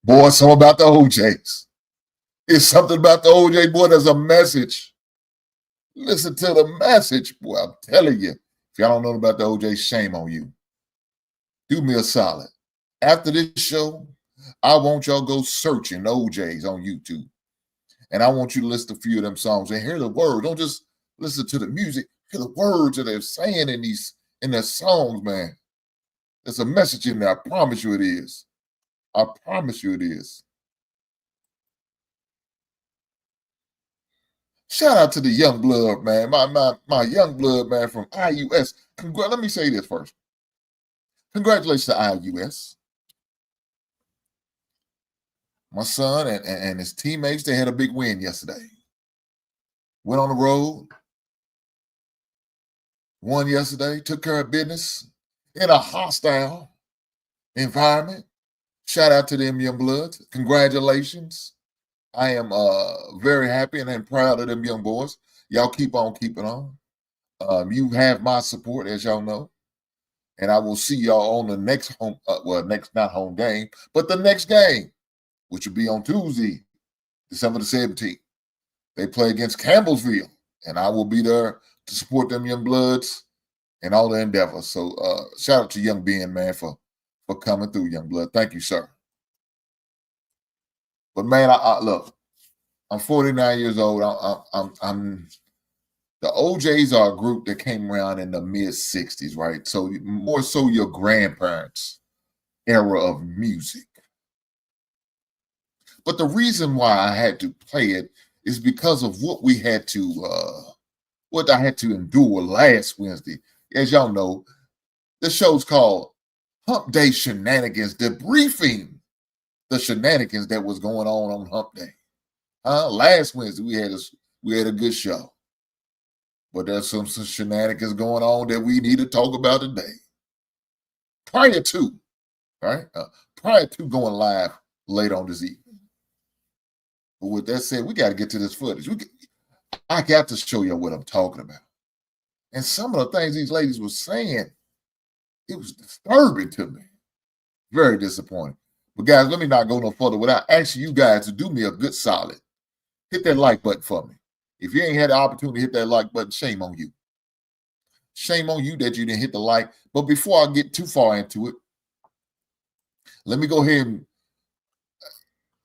Boy, something about the OJs. It's something about the OJ boy. There's a message. Listen to the message, boy. I'm telling you. If y'all don't know about the OJ, shame on you. Do me a solid. After this show, I want y'all go searching OJs on YouTube. And I want you to listen to a few of them songs and hear the words. Don't just listen to the music. Hear the words that they're saying in their songs, man. There's a message in there. I promise you it is. I promise you it is. Shout out to the young blood, man. My young blood, man, from IUS. Let me say this first. Congratulations to IUS. My son and his teammates, they had a big win yesterday. Went on the road, won yesterday, took care of business in a hostile environment. Shout out to them young bloods. Congratulations. I am very happy and I'm proud of them young boys. Y'all keep on keeping on. You have my support, as y'all know. And I will see y'all on the next not home game, but the next game, which will be on Tuesday, December the 17th. They play against Campbellsville, and I will be there to support them young bloods and all the endeavors. So shout out to young Ben, man, for coming through, young blood. Thank you, sir. But man, I look, I'm 49 years old. I'm the OJs are a group that came around in the mid 60s, right? So more so your grandparents' era of music. But the reason why I had to play it is because of what we had to what I had to endure last Wednesday. As y'all know, the show's called Hump Day Shenanigans, Debriefing the shenanigans that was going on Hump Day. Last Wednesday we had a good show. But there's some shenanigans going on that we need to talk about today. Prior to going live later on this evening. But with that said, we got to get to this footage. I got to show you what I'm talking about. And some of the things these ladies were saying, it was disturbing to me. Very disappointing. But guys, let me not go no further without asking you guys to do me a good solid. Hit that like button for me. If you ain't had the opportunity to hit that like button, shame on you. Shame on you that you didn't hit the like. But before I get too far into it, let me go ahead and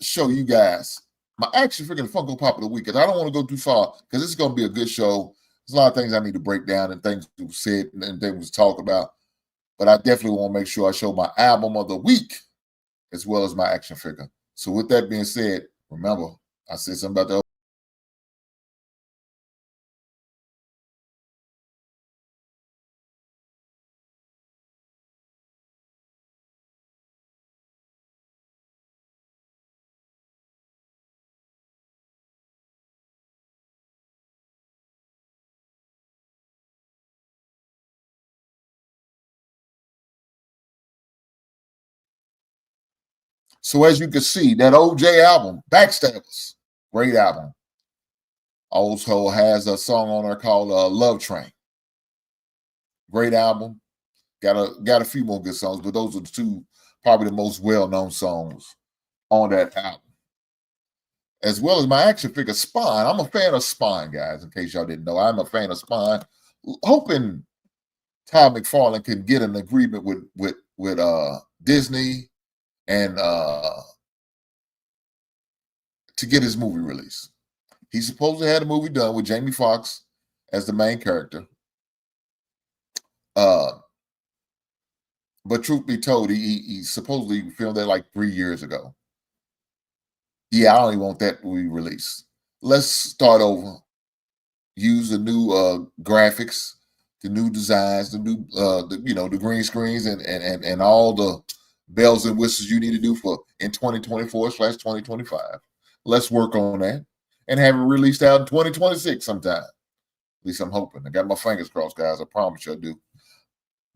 show you guys my action figure Funko Pop of the week. Because I don't want to go too far because this is going to be a good show. There's a lot of things I need to break down and things to said and things to talk about. But I definitely want to make sure I show my album of the week as well as my action figure. So with that being said, remember, I said something about the So as you can see, that OJ album, Backstabbers, great album. Also has a song on there called Love Train. Great album. Got a few more good songs, but those are the two probably the most well-known songs on that album. As well as my action figure, Spine. I'm a fan of Spine, guys, in case y'all didn't know. I'm a fan of Spine. Hoping Todd McFarlane can get an agreement with Disney and to get his movie released. He supposedly had a movie done with Jamie Foxx as the main character. But truth be told, he supposedly filmed that like 3 years ago. Yeah, I don't even want that movie released. Let's start over. Use the new graphics, the new designs, the new the green screens and all the bells and whistles you need to do for in 2024/2025. Let's work on that and have it released out in 2026 sometime. At least I'm hoping. I got my fingers crossed, guys. I promise you I do.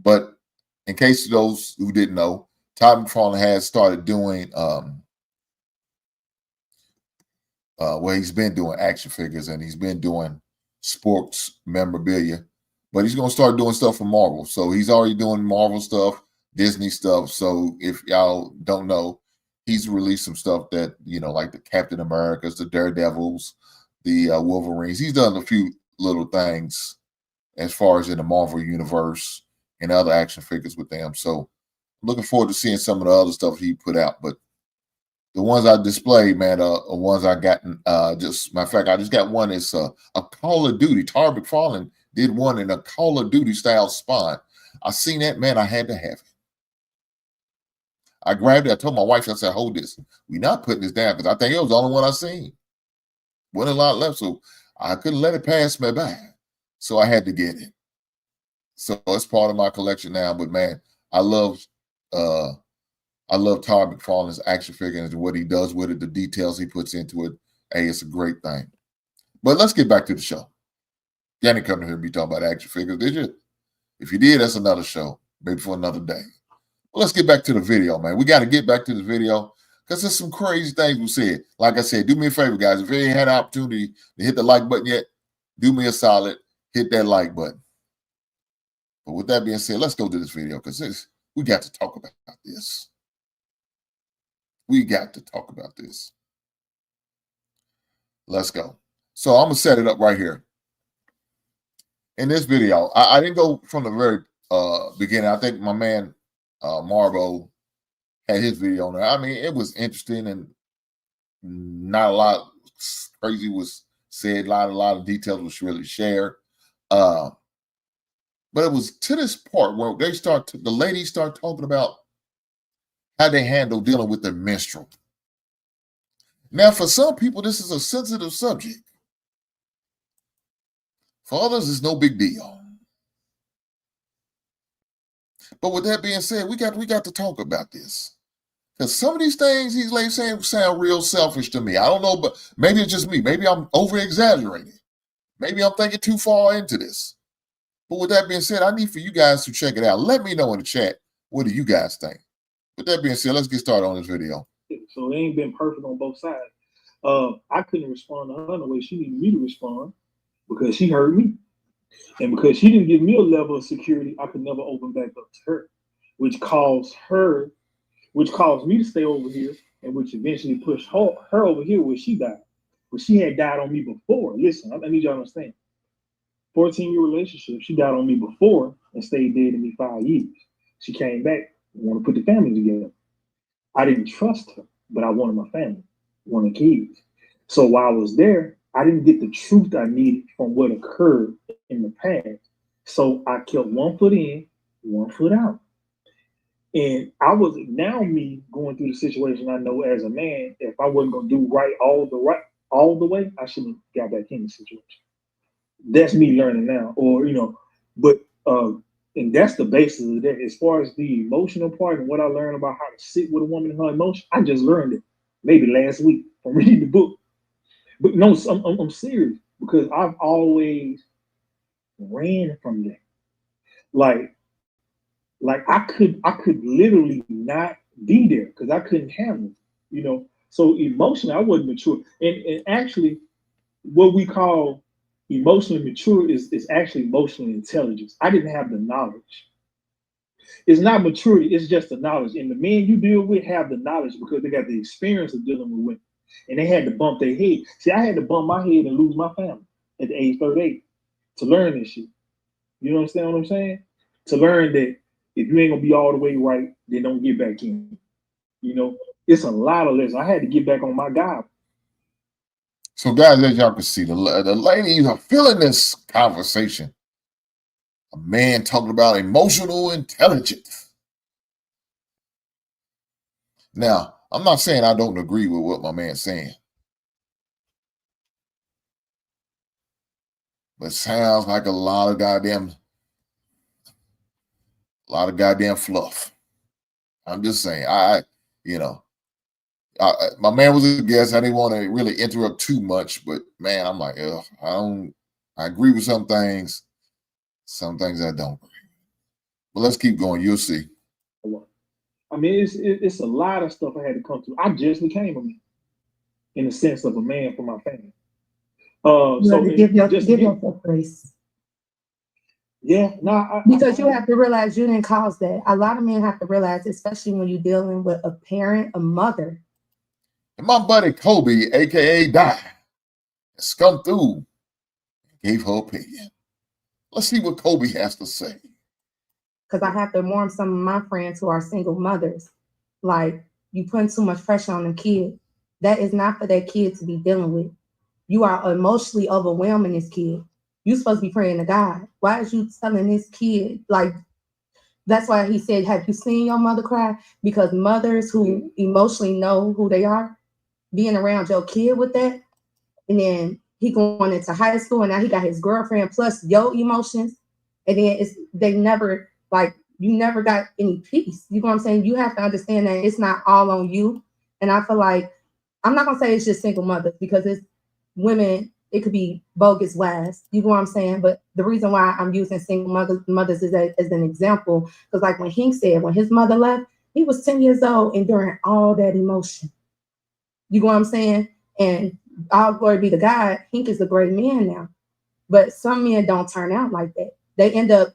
But in case of those who didn't know, Todd McFarlane has started doing he's been doing action figures and he's been doing sports memorabilia, but he's going to start doing stuff for Marvel. So he's already doing Marvel stuff, Disney stuff. So if y'all don't know, he's released some stuff that, you know, like the Captain Americas, the Daredevils, the Wolverines. He's done a few little things as far as in the Marvel universe and other action figures with them. So looking forward to seeing some of the other stuff he put out. But the ones I displayed, man, are ones I gotten. Just matter of fact, I just got one. It's a Call of Duty. Tar McFarlane did one in a Call of Duty style spawn. I seen that, man. I had to have it. I grabbed it. I told my wife, I said, hold this. We're not putting this down because I think it was the only one I seen. Wasn't a lot left, so I couldn't let it pass me by. So I had to get it. So it's part of my collection now. But man, I love Todd McFarlane's action figure and what he does with it, the details he puts into it. Hey, it's a great thing. But let's get back to the show. You didn't come to hear me talk about action figures, did you? If you did, that's another show, maybe for another day. Well, let's get back to the video, man. We got to get back to the video because there's some crazy things we said. Like I said, do me a favor, guys. If you ain't had an opportunity to hit the like button yet, do me a solid, hit that like button. But with that being said, let's go to this video because we got to talk about this. We got to talk about this. Let's go. So I'm going to set it up right here. In this video, I didn't go from the very beginning. I think my man Marbo had his video on there. I mean, it was interesting and not a lot crazy was said. A lot of details was really shared. But it was to this part where the ladies start talking about how they handle dealing with their menstrual. Now, for some people, this is a sensitive subject. For others, it's no big deal. But with that being said, we got to talk about this. Because some of these things these ladies saying sound real selfish to me. I don't know, but maybe it's just me. Maybe I'm over-exaggerating. Maybe I'm thinking too far into this. But with that being said, I need for you guys to check it out. Let me know in the chat, what do you guys think? With that being said, let's get started on this video. So it ain't been perfect on both sides. I couldn't respond to her the way she needed me to respond because she hurt me. And because she didn't give me a level of security, I could never open back up to her, which caused me to stay over here, and which eventually pushed her over here where she died. But she had died on me before. Listen, I need y'all to understand. 14-year relationship, she died on me before and stayed dead to me 5 years. She came back and wanted to put the family together. I didn't trust her, but I wanted my family, wanted kids. So while I was there, I didn't get the truth I needed from what occurred in the past. So I kept 1 foot in, 1 foot out. And I was now me going through the situation. I know as a man, if I wasn't going to do right all the way, I shouldn't have got back in the situation. That's me learning now, or but and that's the basis of that. As far as the emotional part and what I learned about how to sit with a woman and her emotion, I just learned it maybe last week from reading the book. But no, I'm serious because I've always ran from that. Like I could literally not be there because I couldn't handle it. So emotionally, I wasn't mature. And actually, what we call emotionally mature is actually emotional intelligence. I didn't have the knowledge. It's not maturity, it's just the knowledge. And the men you deal with have the knowledge because they got the experience of dealing with women. And they had to bump their head. See, I had to bump my head and lose my family at the age 38 to learn this shit. You understand what I'm saying? To learn that if you ain't gonna be all the way right, then don't get back in. It's a lot of lessons. I had to get back on my guy. So, guys, as y'all can see, the ladies are feeling this conversation. A man talking about emotional intelligence. Now, I'm not saying I don't agree with what my man's saying. But it sounds like a lot of goddamn fluff. I'm just saying, my man was a guest. I didn't want to really interrupt too much, but man, I'm like, I agree with some things I don't agree. But let's keep going. You'll see. I mean, it's a lot of stuff I had to come through. I just became a man in the sense of a man for my family. So give yourself grace. Yeah, no, because you have to realize you didn't cause that. A lot of men have to realize, especially when you're dealing with a parent, a mother. And my buddy Kobe, aka Die, scum through and gave her opinion. Let's see what Kobe has to say. Because I have to warn some of my friends who are single mothers. Like, you putting too much pressure on the kid. That is not for that kid to be dealing with. You are emotionally overwhelming this kid. You're supposed to be praying to God. Why is you telling this kid, like, that's why he said, have you seen your mother cry? Because mothers who emotionally know who they are, being around your kid with that, and then he going into high school and now he got his girlfriend plus your emotions, and then they never, like, you never got any peace. You know what I'm saying? You have to understand that it's not all on you. And I feel like, I'm not gonna say it's just single mothers, because it's women, it could be bogus wives. You know what I'm saying? But the reason why I'm using single mothers is as an example, because like when Hink said, when his mother left, he was 10 years old enduring all that emotion. You know what I'm saying? And all glory be to God, Hink is a great man now. But some men don't turn out like that. They end up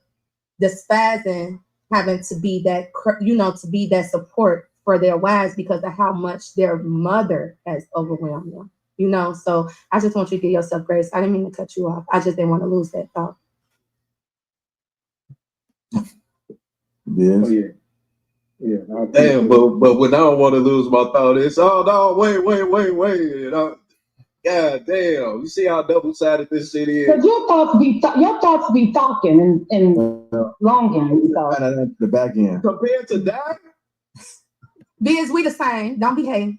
despising having to be that, to be that support for their wives because of how much their mother has overwhelmed them. So I just want you to give yourself grace. I didn't mean to cut you off. I just didn't want to lose that thought. Yes. Oh, yeah. Yeah. Damn, but when I don't want to lose my thought, it's no, wait. God damn. You see how double-sided this shit is? Because your thoughts be talking and longing. So. The back end. Compared to that? Biz, we the same. Don't behave.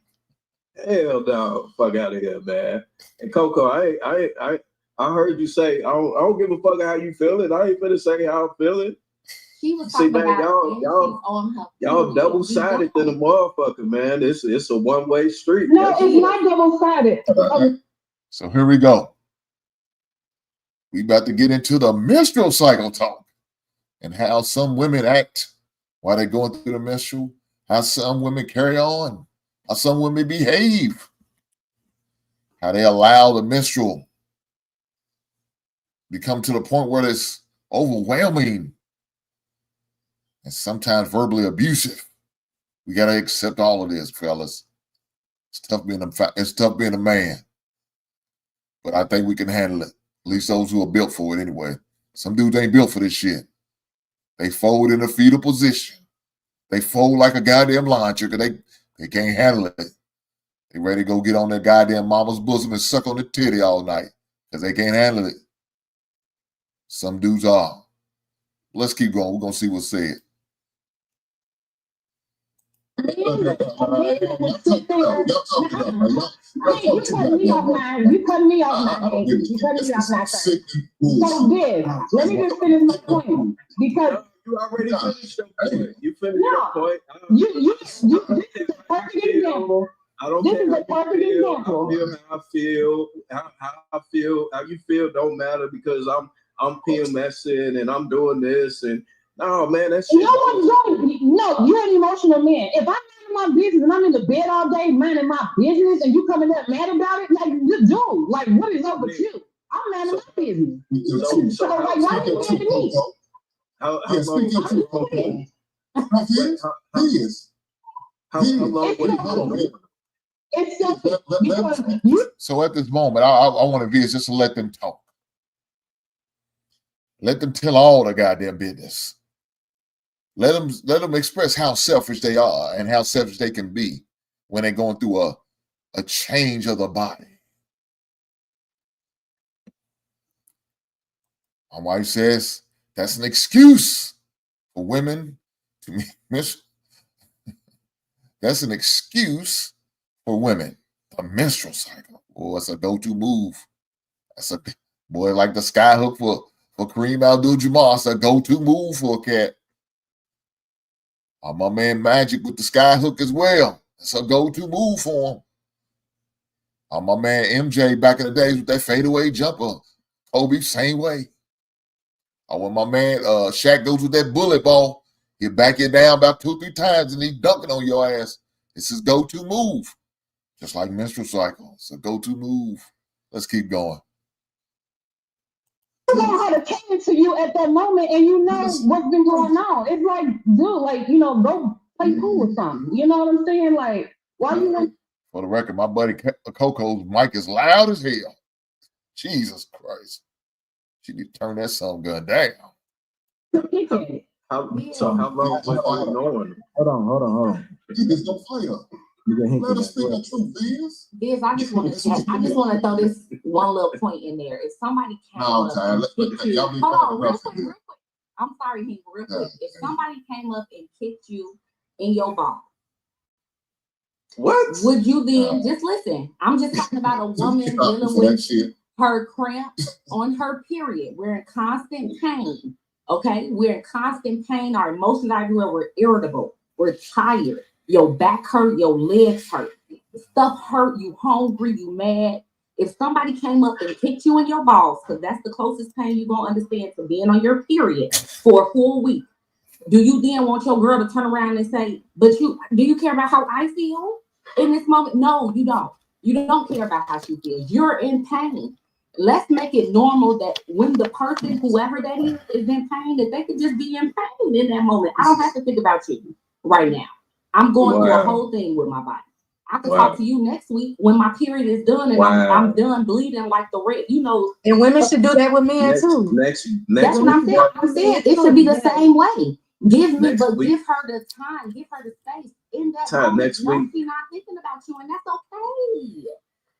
Hell no. Fuck out of here, man. And Coco, I heard you say, I don't give a fuck how you feeling. I ain't finna say how I'm feeling. She was talking about y'all double-sided than a motherfucker, man. It's a one-way street. No, it's not double-sided. So here we go. We about to get into the menstrual cycle talk and how some women act while they're going through the menstrual, how some women carry on, how some women behave, how they allow the menstrual become to the point where it's overwhelming and sometimes verbally abusive. We got to accept all of this, fellas. It's tough being a man, but I think we can handle it. At least those who are built for it anyway. Some dudes ain't built for this shit. They fold in a fetal position. They fold like a goddamn lawn chicken. They can't handle it. They ready to go get on their goddamn mama's bosom and suck on the titty all night because they can't handle it. Some dudes are. Let's keep going. We're going to see what's said. You cut me off now. So this, let me just finish my point. Because you already finished your point. You finished your point. This is a perfect example. I don't this care is a perfect example. How you feel don't matter because I'm PMSing and I'm doing this and no man, that's shit. No, you're an emotional man. If I'm minding my business and I'm in the bed all day minding my business and you coming up mad about it, like you do. Like what is up with you? I'm minding my business. So like why you mad at me? How long? So at this moment, I want to visit just to let them talk. Let them tell all the goddamn business. Let them express how selfish they are and how selfish they can be when they're going through a change of the body. My wife says that's an excuse for women to miss. That's an excuse for women. The menstrual cycle. Oh, it's a go-to move. That's a boy like the skyhook for Kareem Abdul-Jabbar. It's a go-to move for a cat. My man Magic with the skyhook as well. It's a go-to move for him. My man MJ back in the days with that fadeaway jumper. Kobe, same way. When my man Shaq goes with that bullet ball, he'll back you down about 2 or 3 times and he's dunking on your ass. It's his go-to move. Just like menstrual cycle. It's a go-to move. Let's keep going. know how to cater to you at that moment, and you know what's been going on. It's like, dude, like, you know, go play pool or something. You know what I'm saying? Like, why you want? For the record, my buddy Coco's mic is loud as hell. Jesus Christ. She need to turn that some gun down. So how long was you knowing? Hold on. You just don't play up. Let us speak the truth, Biz. Biz, I just want to throw this one little point in there. If somebody came up and kicked you, hold on, real quick. I'm sorry, Hank, real quick. If somebody came up and kicked you in your ball, what would you then just listen? I'm just talking about a woman dealing with her cramps on her period. We're in constant pain. Okay, we're in constant pain. Our emotions are everywhere. We're irritable. We're tired. Your back hurt. Your legs hurt. Stuff hurt. You hungry. You mad. If somebody came up and kicked you in your balls, because that's the closest pain you're gonna understand to being on your period for a full week, do you then want your girl to turn around and say, "But do you care about how I feel in this moment?" No, you don't. You don't care about how she feels. You're in pain. Let's make it normal that when the person, whoever that is in pain, that they could just be in pain in that moment. I don't have to think about you right now. I'm going through a whole thing with my body. I can talk to you next week when my period is done and I'm done bleeding like the red, you know. And women should do that with men too. Next That's what I'm saying. I'm saying it should be the same way. Give her the time, give her the space in that time moment. next week. She's not thinking about you, and that's okay.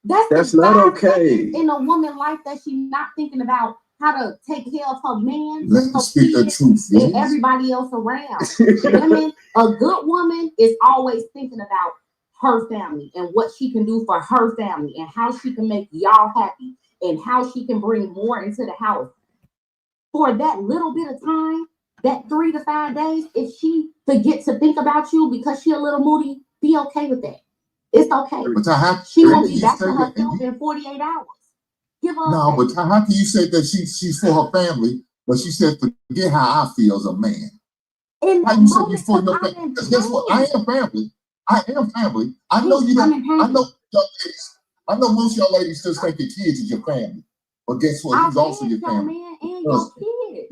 That's not okay. In a woman life that she's not thinking about how to take care of her man, Let's speak the truth, and everybody else around. Women, a good woman is always thinking about her family and what she can do for her family and how she can make y'all happy and how she can bring more into the house. For that little bit of time, that 3 to 5 days, if she forgets to think about you because she's a little moody, be okay with that. It's okay. But she won't be back to herself in 48 hours. Give her but how can you say that she's for her family, but she said forget how I feel as a man? How you say you for your family? Because guess what? I am family. I know you don't. I know most of y'all ladies still think your kids is your family, but guess what? He's also your family. Man and your kids.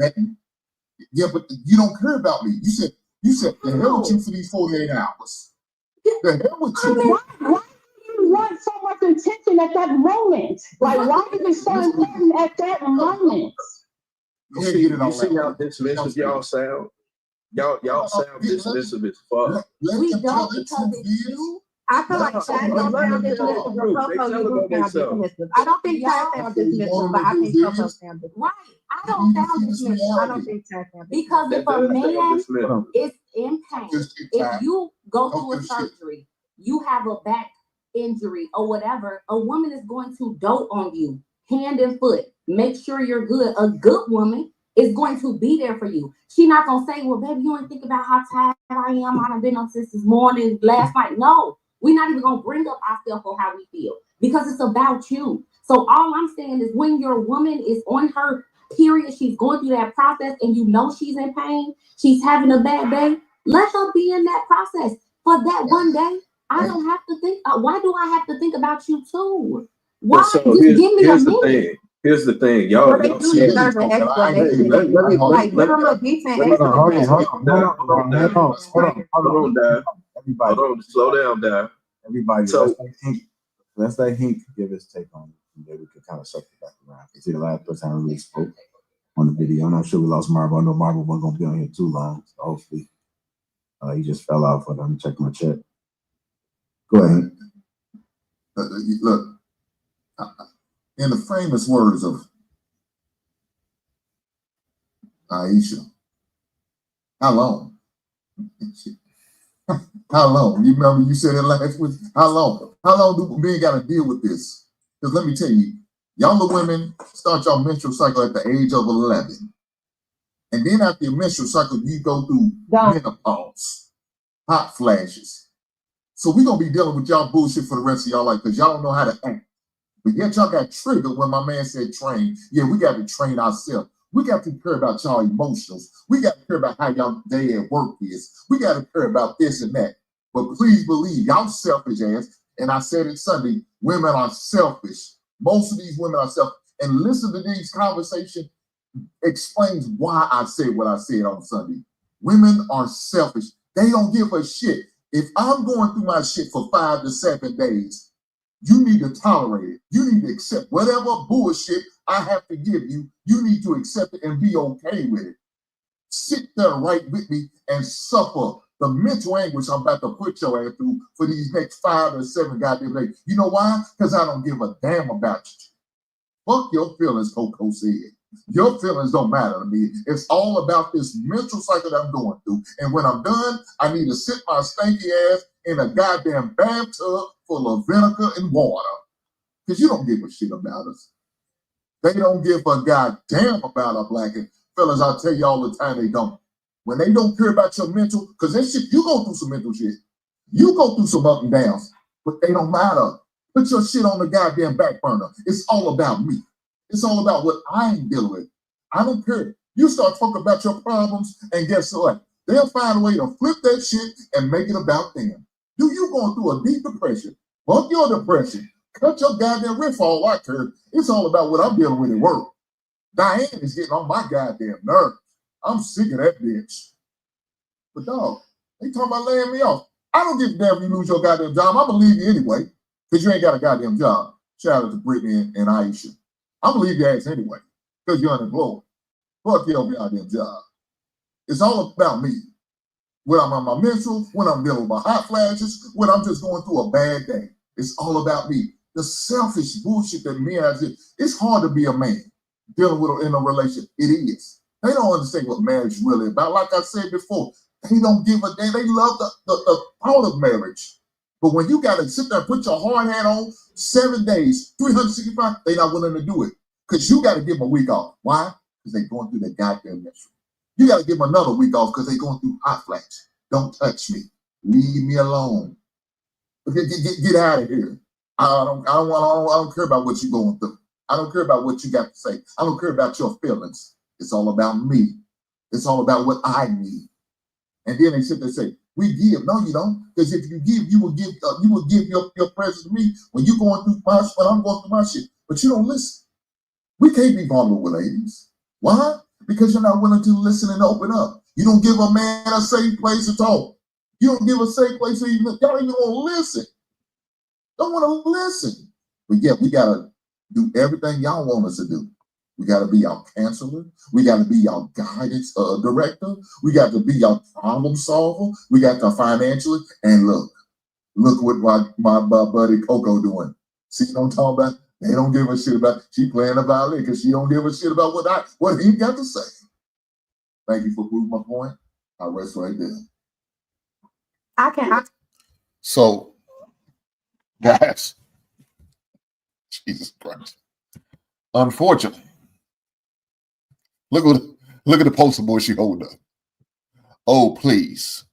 Yeah, but you don't care about me. You said the hell with you for these 48 hours. The hell with you. Why do you want so much attention at that moment? Like, why is it so important at that moment? You see how dismissive y'all sound? Y'all sound dismissive as fuck. We don't, because it's you. I feel like Chad don't sound dismissive, but Coco, you sound dismissive. I don't think Chad sounds dismissive, but I think Coco sounds dismissive. Right. I don't sound dismissive. I don't think Chad sounds dismissive. Because if a man is in pain, if you go through a surgery, you have a back injury or whatever, a woman is going to dote on you, hand and foot, make sure you're good. A good woman is going to be there for you. She's not going to say, well, baby, you don't think about how tired I am. I done been on since this morning, last night. No. We're not even going to bring up ourselves or how we feel because it's about you. So all I'm saying is when your woman is on her period, she's going through that process and you know she's in pain, she's having a bad day, let her be in that process for that one day. I don't have to think. Why do I have to think about you too? Why? So just give me a minute. Here's the thing. Y'all do deserve an explanation. Like, give them a decent explanation. Hold on, Dad. Everybody, hold on, slow down, Dad. Everybody, let's let Hank give his take on it, and then we can kind of circle back around. It's the last person I really spoke on the video. I'm not sure we lost Marvel. I know Marvel wasn't gonna be on here too long, so hopefully he just fell off. But I'm checking my chat. Go ahead. Look, in the famous words of Aisha, how long? How long? You remember you said it last week? How long? How long do men got to deal with this? Because let me tell you, younger women start your menstrual cycle at the age of 11. And then after your menstrual cycle, you go through menopause, hot flashes. So we're going to be dealing with y'all bullshit for the rest of y'all life because y'all don't know how to act. But yet y'all got triggered when my man said train. Yeah, we got to train ourselves. We got to care about y'all emotions. We got to care about how y'all day at work is. We got to care about this and that. But please believe, y'all selfish ass. And I said it Sunday, women are selfish. Most of these women are selfish. And listen to these conversations explains why I said what I said on Sunday. Women are selfish. They don't give a shit. If I'm going through my shit for 5 to 7 days, you need to tolerate it. You need to accept whatever bullshit I have to give you. You need to accept it and be okay with it. Sit there right with me and suffer the mental anguish I'm about to put your ass through for these next 5 or 7 goddamn days. You know why? Because I don't give a damn about you. Fuck your feelings, Coco said. Your feelings don't matter to me. It's all about this mental cycle that I'm going through. And when I'm done, I need to sit my stanky ass in a goddamn bathtub full of vinegar and water. Because you don't give a shit about us. They don't give a goddamn about our black and fellas. I tell you all the time they don't. When they don't care about your mental, because that shit, you go through some mental shit. You go through some up and downs, but they don't matter. Put your shit on the goddamn back burner. It's all about me. It's all about what I ain't dealing with. I don't care. You start talking about your problems, and guess what? They'll find a way to flip that shit and make it about them. You going through a deep depression. Fuck your depression. Cut your goddamn riff all I care. It's all about what I'm dealing with at work. Diane is getting on my goddamn nerves. I'm sick of that bitch. But dog, they talking about laying me off. I don't give a damn if you lose your goddamn job. I'm gonna leave you anyway, because you ain't got a goddamn job. Shout out to Brittany and Aisha. I'm gonna leave your ass anyway, because you're unemployed. Fuck your goddamn job. It's all about me. When I'm on my mental, when I'm dealing with my hot flashes, when I'm just going through a bad day. It's all about me. The selfish bullshit that men have. It's hard to be a man dealing with in a relationship. It is. They don't understand what marriage is really about. Like I said before, they don't give a damn. They love the thought of marriage. But when you got to sit there and put your hard hat on 7 days, 365, they're not willing to do it. Because you got to give them a week off. Why? Because they're going through the goddamn menstrual. You got to give them another week off because they're going through hot flashes. Don't touch me. Leave me alone. Get out of here. I don't care about what you're going through. I don't care about what you got to say. I don't care about your feelings. It's all about me. It's all about what I need. And then they sit there and say, we give. No, you don't. Because if you give, you will give your presence to me when you're going through my shit, when I'm going through my shit. But you don't listen. We can't be vulnerable, ladies. Why? Because you're not willing to listen and open up. You don't give a man a safe place to talk. You don't give a safe place to even, y'all don't even want to listen. Don't want to listen. But yeah, we got to do everything y'all want us to do. We got to be your counselor. We got to be your guidance director. We got to be your problem solver. We got to financially. And look what my buddy Coco doing. See what I'm talking about? They don't give a shit about, she playing the violin because she don't give a shit about what he got to say. Thank you for proving my point. I rest right there. So, guys, Jesus Christ. Unfortunately, look at the poster boy she holding up. Oh, please.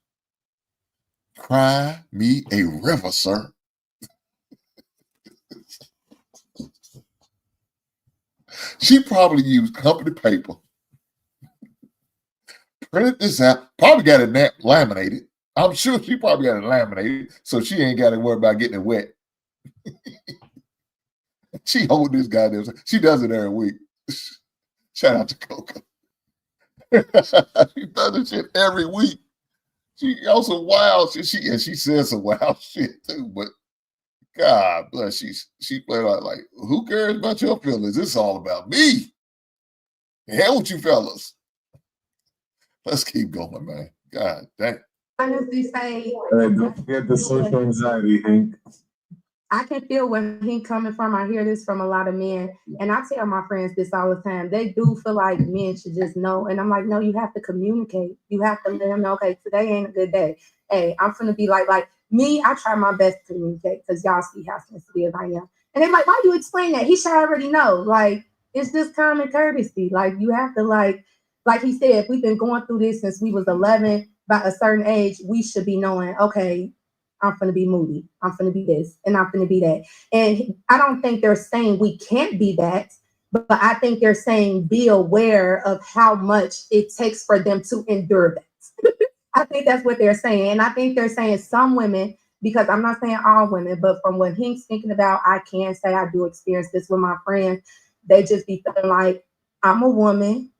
Cry me a river, sir. She probably used company paper, printed this out, probably got it laminated. I'm sure she probably got it laminated, so she ain't got to worry about getting it wet. She hold this goddamn. She does it every week. Shout out to Coco. She does this shit every week. She also wild shit. She says some wild shit too, but God bless, she played out like, who cares about your feelings? It's all about me. The hell with you fellas. Let's keep going, man. God dang. Honestly say, Don't forget the social anxiety, Hank. I can feel where he's coming from. I hear this from a lot of men. And I tell my friends this all the time. They do feel like men should just know. And I'm like, no, you have to communicate. You have to let them know, okay, today ain't a good day. Hey, I'm finna be like me, I try my best to communicate because y'all see how sensitive I am. And they're like, why do you explain that? He should already know. Like, it's just common courtesy. Like, you have to like he said, if we've been going through this since we was 11, by a certain age, we should be knowing, okay, I'm going to be moody. I'm going to be this and I'm going to be that. And I don't think they're saying we can't be that, but I think they're saying be aware of how much it takes for them to endure that. I think that's what they're saying. And I think they're saying some women, because I'm not saying all women, but from what he's thinking about, I can say I do experience this with my friends. They just be feeling like, I'm a woman.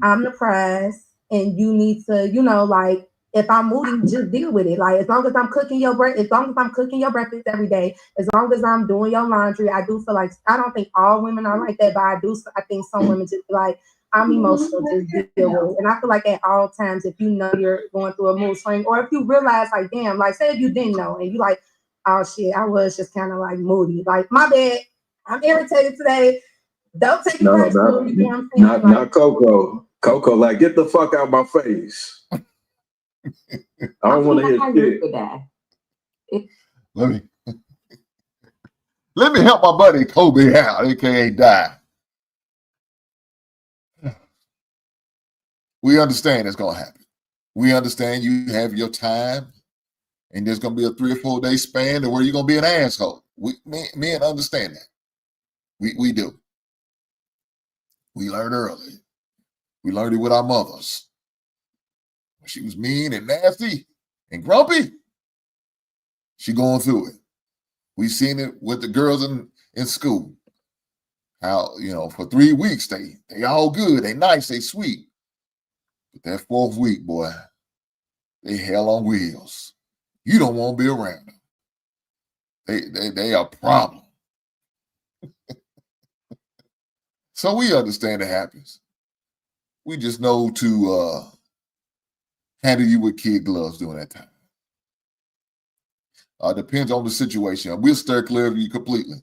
I'm the prize, and you need to, you know, like if I'm moody, just deal with it. Like as long as I'm cooking your as long as I'm cooking your breakfast every day, as long as I'm doing your laundry, I do feel like I don't think all women are like that, but I think some women just be like, I'm emotional, just deal with it. And I feel like at all times, if you know you're going through a mood swing, or if you realize like, damn, like say if you didn't know and you like, oh shit, I was just kind of like moody, like my bad, I'm irritated today. Don't take it personal. You know what I'm saying? Not, not Coco. Coco, like, get the fuck out of my face. I don't want to hear shit. For that. Let me help my buddy Kobe out, aka Die. We understand it's gonna happen. We understand you have your time, and there's gonna be a 3 or 4 day span to where you're gonna be an asshole. Men understand that. We do. We learned early. We learned it with our mothers. When she was mean and nasty and grumpy, she going through it. We've seen it with the girls in school. How, you know, for 3 weeks, they all good, they nice, they sweet. But that 4th week, boy, they hell on wheels. You don't want to be around them. They are a problem. So we understand it happens. We just know to handle you with kid gloves during that time. Depends on the situation. We'll steer clear of you completely.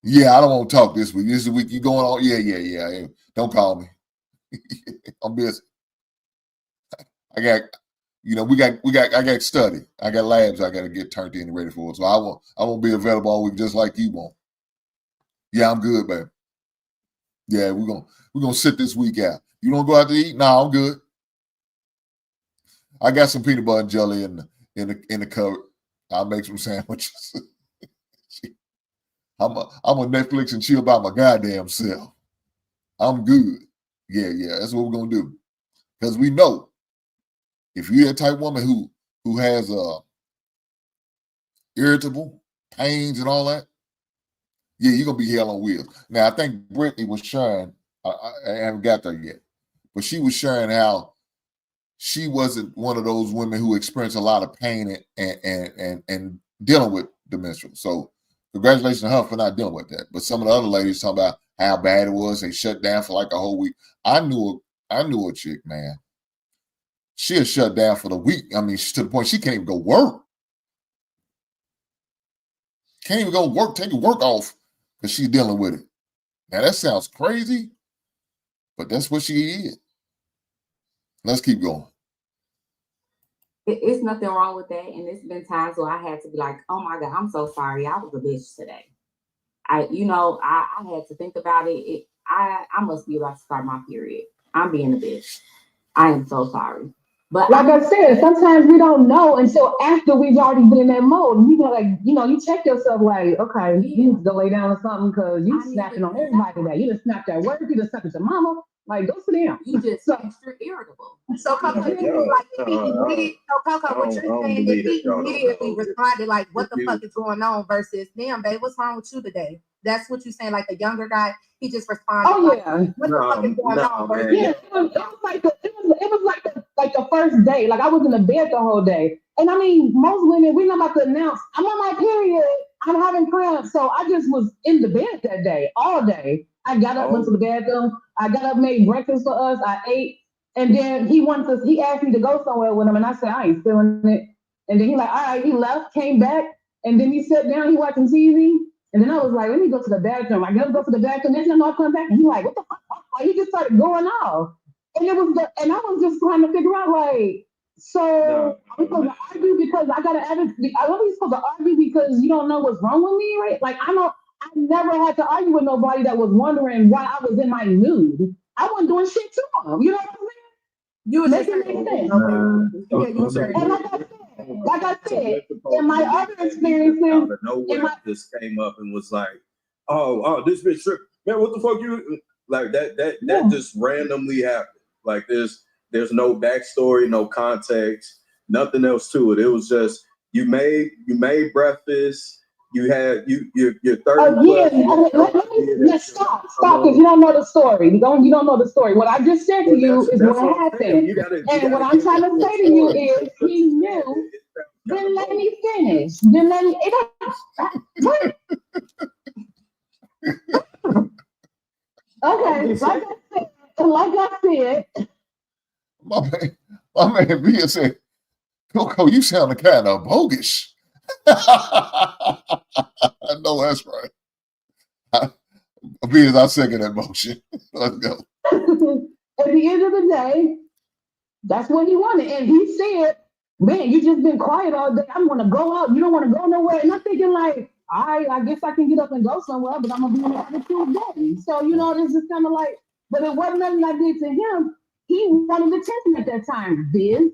Yeah, I don't want to talk this week. This is the week you going on. Yeah. Don't call me. I'm busy. I got study. I got labs I got to get turned in and ready for. So I won't be available all week just like you won't. Yeah, I'm good, baby. Yeah, we're gonna sit this week out. You don't go out to eat? No, I'm good. I got some peanut butter and jelly in the cupboard. I'll make some sandwiches. I'm a Netflix and chill by my goddamn self. I'm good. Yeah, that's what we're gonna do. Because we know if you're that type of woman who has irritable pains and all that, yeah, you're gonna be hell on wheels. Now I think Brittany was sharing, I haven't got there yet, but she was sharing how she wasn't one of those women who experienced a lot of pain and dealing with the menstrual. So congratulations to her for not dealing with that. But some of the other ladies talking about how bad it was. They shut down for like a whole week. I knew a chick, man. She'll shut down for the week. I mean, to the point she can't even go work. Can't even go work, take your work off because she's dealing with it. Now that sounds crazy, but that's what she is. Let's keep going. It's nothing wrong with that. And it's been times where I had to be like, oh my God, I'm so sorry. I was a bitch today. I had to think about it. I must be about to start my period. I'm being a bitch. I am so sorry. But like I said, sometimes we don't know until after we've already been in that mode. And you go like, you check yourself like, okay, you need to go lay down or something because you snapping on everybody today. You just snapped at work, you just snapped at your mama. Like, go sit down. You just extra irritable. So Coco, what you're saying is he immediately responded like, what the fuck is going on versus, damn, babe, what's wrong with you today? That's what you're saying, like the younger guy, he just responded. Oh yeah, like, what the fuck is going on? Man. Yeah, it was like the first day. Like I was in the bed the whole day, and I mean, most women we're not about to announce I'm on my period, I'm having cramps, so I just was in the bed that day, all day. I got up, went to the bathroom. I got up, made breakfast for us. I ate, and then he asked me to go somewhere with him, and I said I ain't feeling it. And then he like, all right, he left, came back, and then he sat down, he watching TV. And then I was like, let me go to the bathroom. I gotta go to the bathroom. Next time I come back, and he's like, what the fuck? Like, he just started going off. And I was just trying to figure out, like, so I'm supposed to argue because I gotta have it. I wasn't supposed to argue because you don't know what's wrong with me, right? Like, I never had to argue with nobody that was wondering why I was in my mood. I wasn't doing shit to them. You know what I'm saying? You was making sense. And like I said, in my other experiences, just came up and was like, oh, this bitch tripping. Man, what the fuck you like that just randomly happened. Like there's no backstory, no context, nothing else to it. It was just you made breakfast, you're 30 Oh yeah, plus. let's stop, because you don't know the story. You don't know the story. What I just said to you is what happened. And what I'm trying to say to you is he knew. Then let me finish. Then let me. What? Okay, like I said. My man Bia said, Coco, you sound kind of bogus. I know that's right. Because I second that motion. Let's go. At the end of the day, that's what he wanted. And he said, man, you just been quiet all day. I'm going to go out. You don't want to go nowhere. And I'm thinking like, all right, I guess I can get up and go somewhere, but I'm going to be in the attitude day. So, you know, this is kind of like, but it wasn't nothing I did to him. He wanted attention at that time, Biz.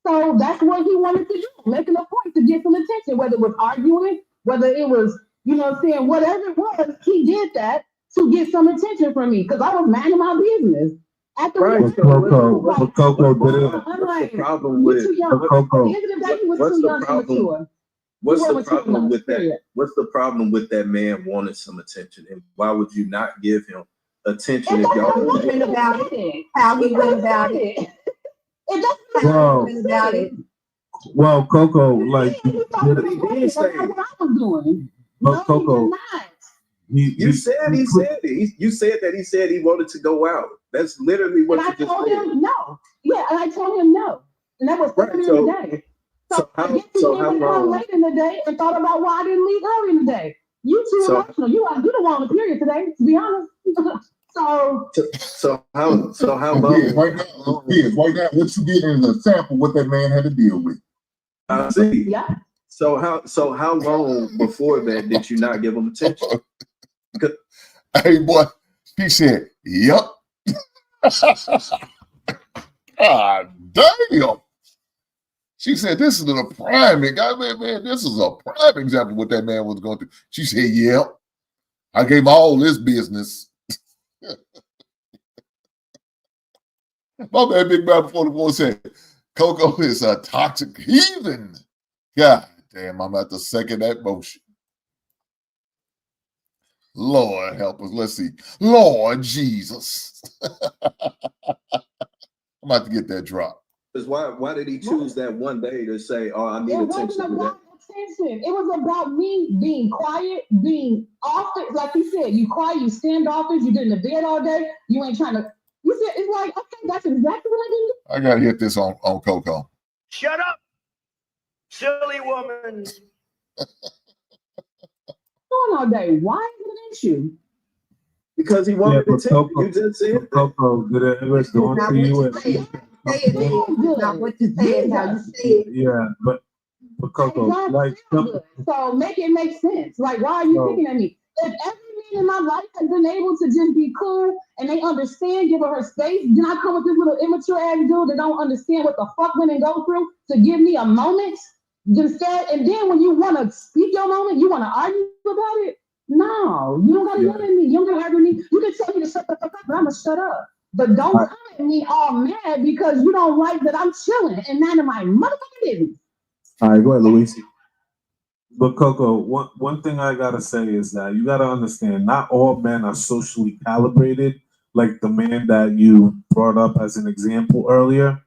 So that's what he wanted to do, making a point to get some attention, whether it was arguing, whether it was, you know what I'm saying, whatever it was, he did that to get some attention from me because I was minding my business. After Coco did it. What's the problem with Coco? What's the problem with that? What's the problem with that man wanting some attention? And why would you not give him attention if y'all went about it? How he went about it? Well, Coco, like he did say what I was doing. But Coco, you said it. You said that he said he wanted to go out. That's literally what you just said. I told him no. Yeah, and I told him no. And that was early in the day. So how long? Late in the day and thought about why I didn't leave early in the day. You too emotional. You the one on the period today, to be honest. So how long? Right now, what you getting is a sample what that man had to deal with. I see. Yeah. So how long before that did you not give him attention? Hey boy, he said, "Yep." God damn. She said, "This is a prime man. This is a prime example of what that man was going through." She said, "Yep, I gave him all this business." My man, Big Man before the war said, "Coco is a toxic heathen." God damn, I'm at the second that motion. Lord help us. Let's see. Lord Jesus. I'm about to get that drop. Because why did he choose that one day to say, "Oh, I need attention"? It wasn't about attention. It was about me being quiet, being off it. Like you said, you quiet, you standoffish, you get in the bed all day, you ain't trying to. You said it's like, okay, that's exactly what I did. I gotta hit this on Coco. Shut up, silly woman. Going all day. Why is it an issue? Because he wanted attention. You just said Coco, did it ever go to you? Not what you said, how you said. Yeah, but Coco, like, so make it make sense. Like, why are you picking at me? If every man in my life has been able to just be cool and they understand, give her space, then I come with this little immature ass dude that don't understand what the fuck women go through to give me a moment instead. And then when you want to speak your moment, you want to argue about it. No, you don't gotta yell at me. You don't gotta argue with me. You can tell me to shut the fuck up, but I'm gonna shut up. But don't come at me all mad because you don't like that I'm chilling and none of my motherfucking business. All right, go ahead, Luis. But Coco, one thing I gotta say is that you gotta understand, not all men are socially calibrated. Like the man that you brought up as an example earlier,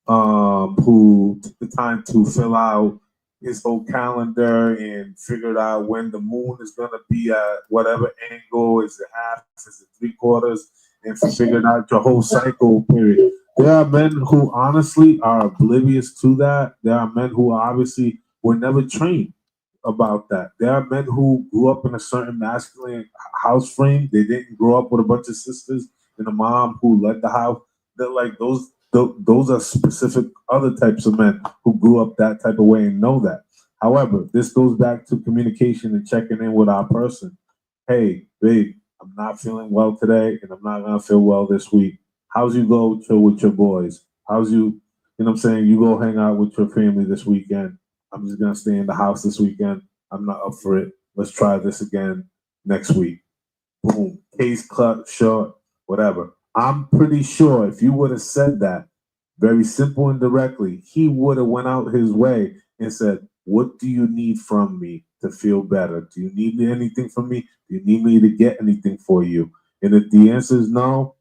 who took the time to fill out his whole calendar and figured out when the moon is gonna be at whatever angle. Is it half? Is it 3/4? And figured out your whole cycle period. There are men who honestly are oblivious to that. There are men who obviously were never trained about that. There are men who grew up in a certain masculine house frame. They didn't grow up with a bunch of sisters and a mom who led the house. They're like those are specific other types of men who grew up that type of way and know that. However, this goes back to communication and checking in with our person. Hey, babe, I'm not feeling well today, and I'm not gonna feel well this week. How's you go chill with your boys? How's you know what I'm saying? You go hang out with your family this weekend. I'm just gonna stay in the house this weekend. I'm not up for it. Let's try this again next week. Boom. Case cut short, whatever. I'm pretty sure if you would have said that very simple and directly, he would have went out his way and said, "What do you need from me? to feel better? Do you need anything from me? Do you need me to get anything for you? And if the answer is no,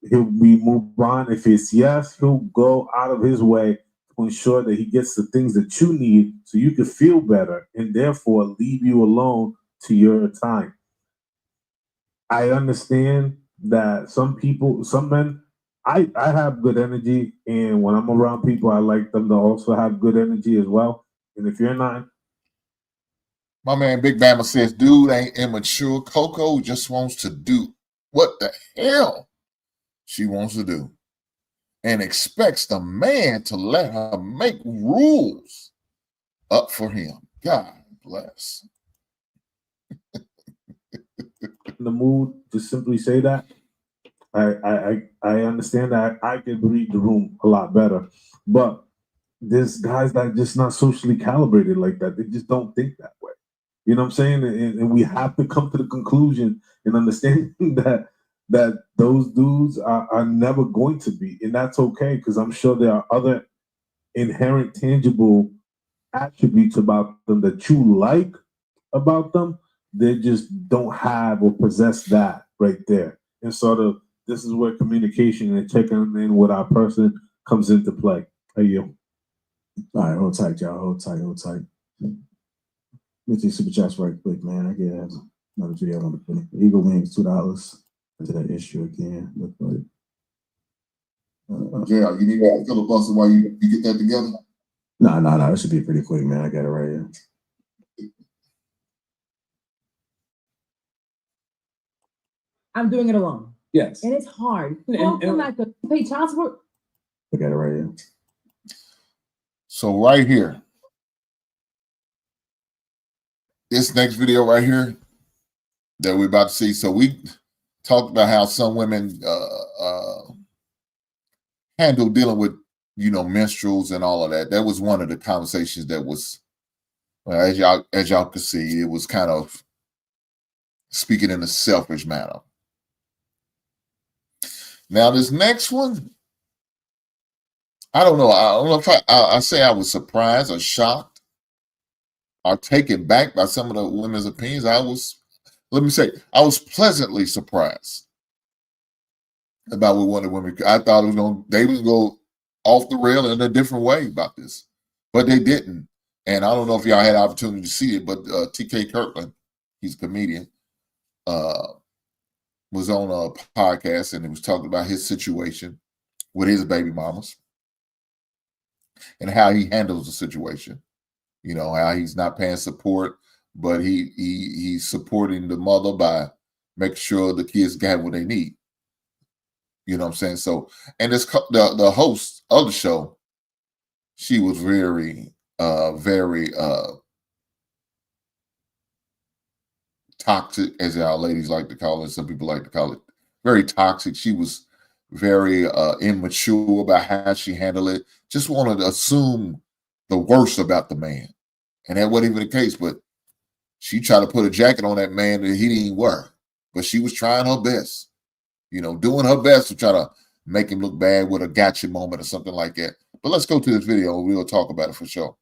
he'll be move on. If it's yes, he'll go out of his way to ensure that he gets the things that you need so you can feel better and therefore leave you alone to your time. I understand that some people, some men, I have good energy, and when I'm around people, I like them to also have good energy as well. And if you're not, my man Big Bama says, dude ain't immature. Coco just wants to do what the hell she wants to do and expects the man to let her make rules up for him. God bless. in the mood to simply say that, I understand that I could read the room a lot better, but there's guys that are just not socially calibrated like that. They just don't think that way. You know what I'm saying? And we have to come to the conclusion and understand that those dudes are never going to be, and that's okay, because I'm sure there are other inherent tangible attributes about them that you like about them. They just don't have or possess that right there. And sort of this is where communication and checking in with our person comes into play. Hey, you. All right, hold tight, y'all. Hold tight, hold tight. Let's see super chats right quick, man. I get another video on the Eagle Wings, $2. Into that issue again. Look like. Yeah, you need a filibuster while you get that together? No. It should be pretty quick, man. I got it right here. I'm doing it alone. Yes. And it's hard. Like to pay child support. I got it right here. So right here, this next video right here that we're about to see. So we talked about how some women handle dealing with, menstruals and all of that. That was one of the conversations that was, as y'all could see, it was kind of speaking in a selfish manner. Now this next one, I don't know if I say I was surprised or shocked or taken back by some of the women's opinions. I was pleasantly surprised about what one of the women. I thought they was go off the rail in a different way about this, but they didn't. And I don't know if y'all had the opportunity to see it, but TK Kirkland, he's a comedian, was on a podcast and he was talking about his situation with his baby mamas and how he handles the situation. How he's not paying support, but he's supporting the mother by making sure the kids get what they need. You know what I'm saying? So, and this the host of the show, she was very toxic, as our ladies like to call it. Some people like to call it very toxic. She was very immature about how she handled it. Just wanted to assume the worst about the man. And that wasn't even the case, but she tried to put a jacket on that man that he didn't wear. But she was trying her best, doing her best to try to make him look bad with a gotcha moment or something like that. But let's go to this video and we'll talk about it for sure.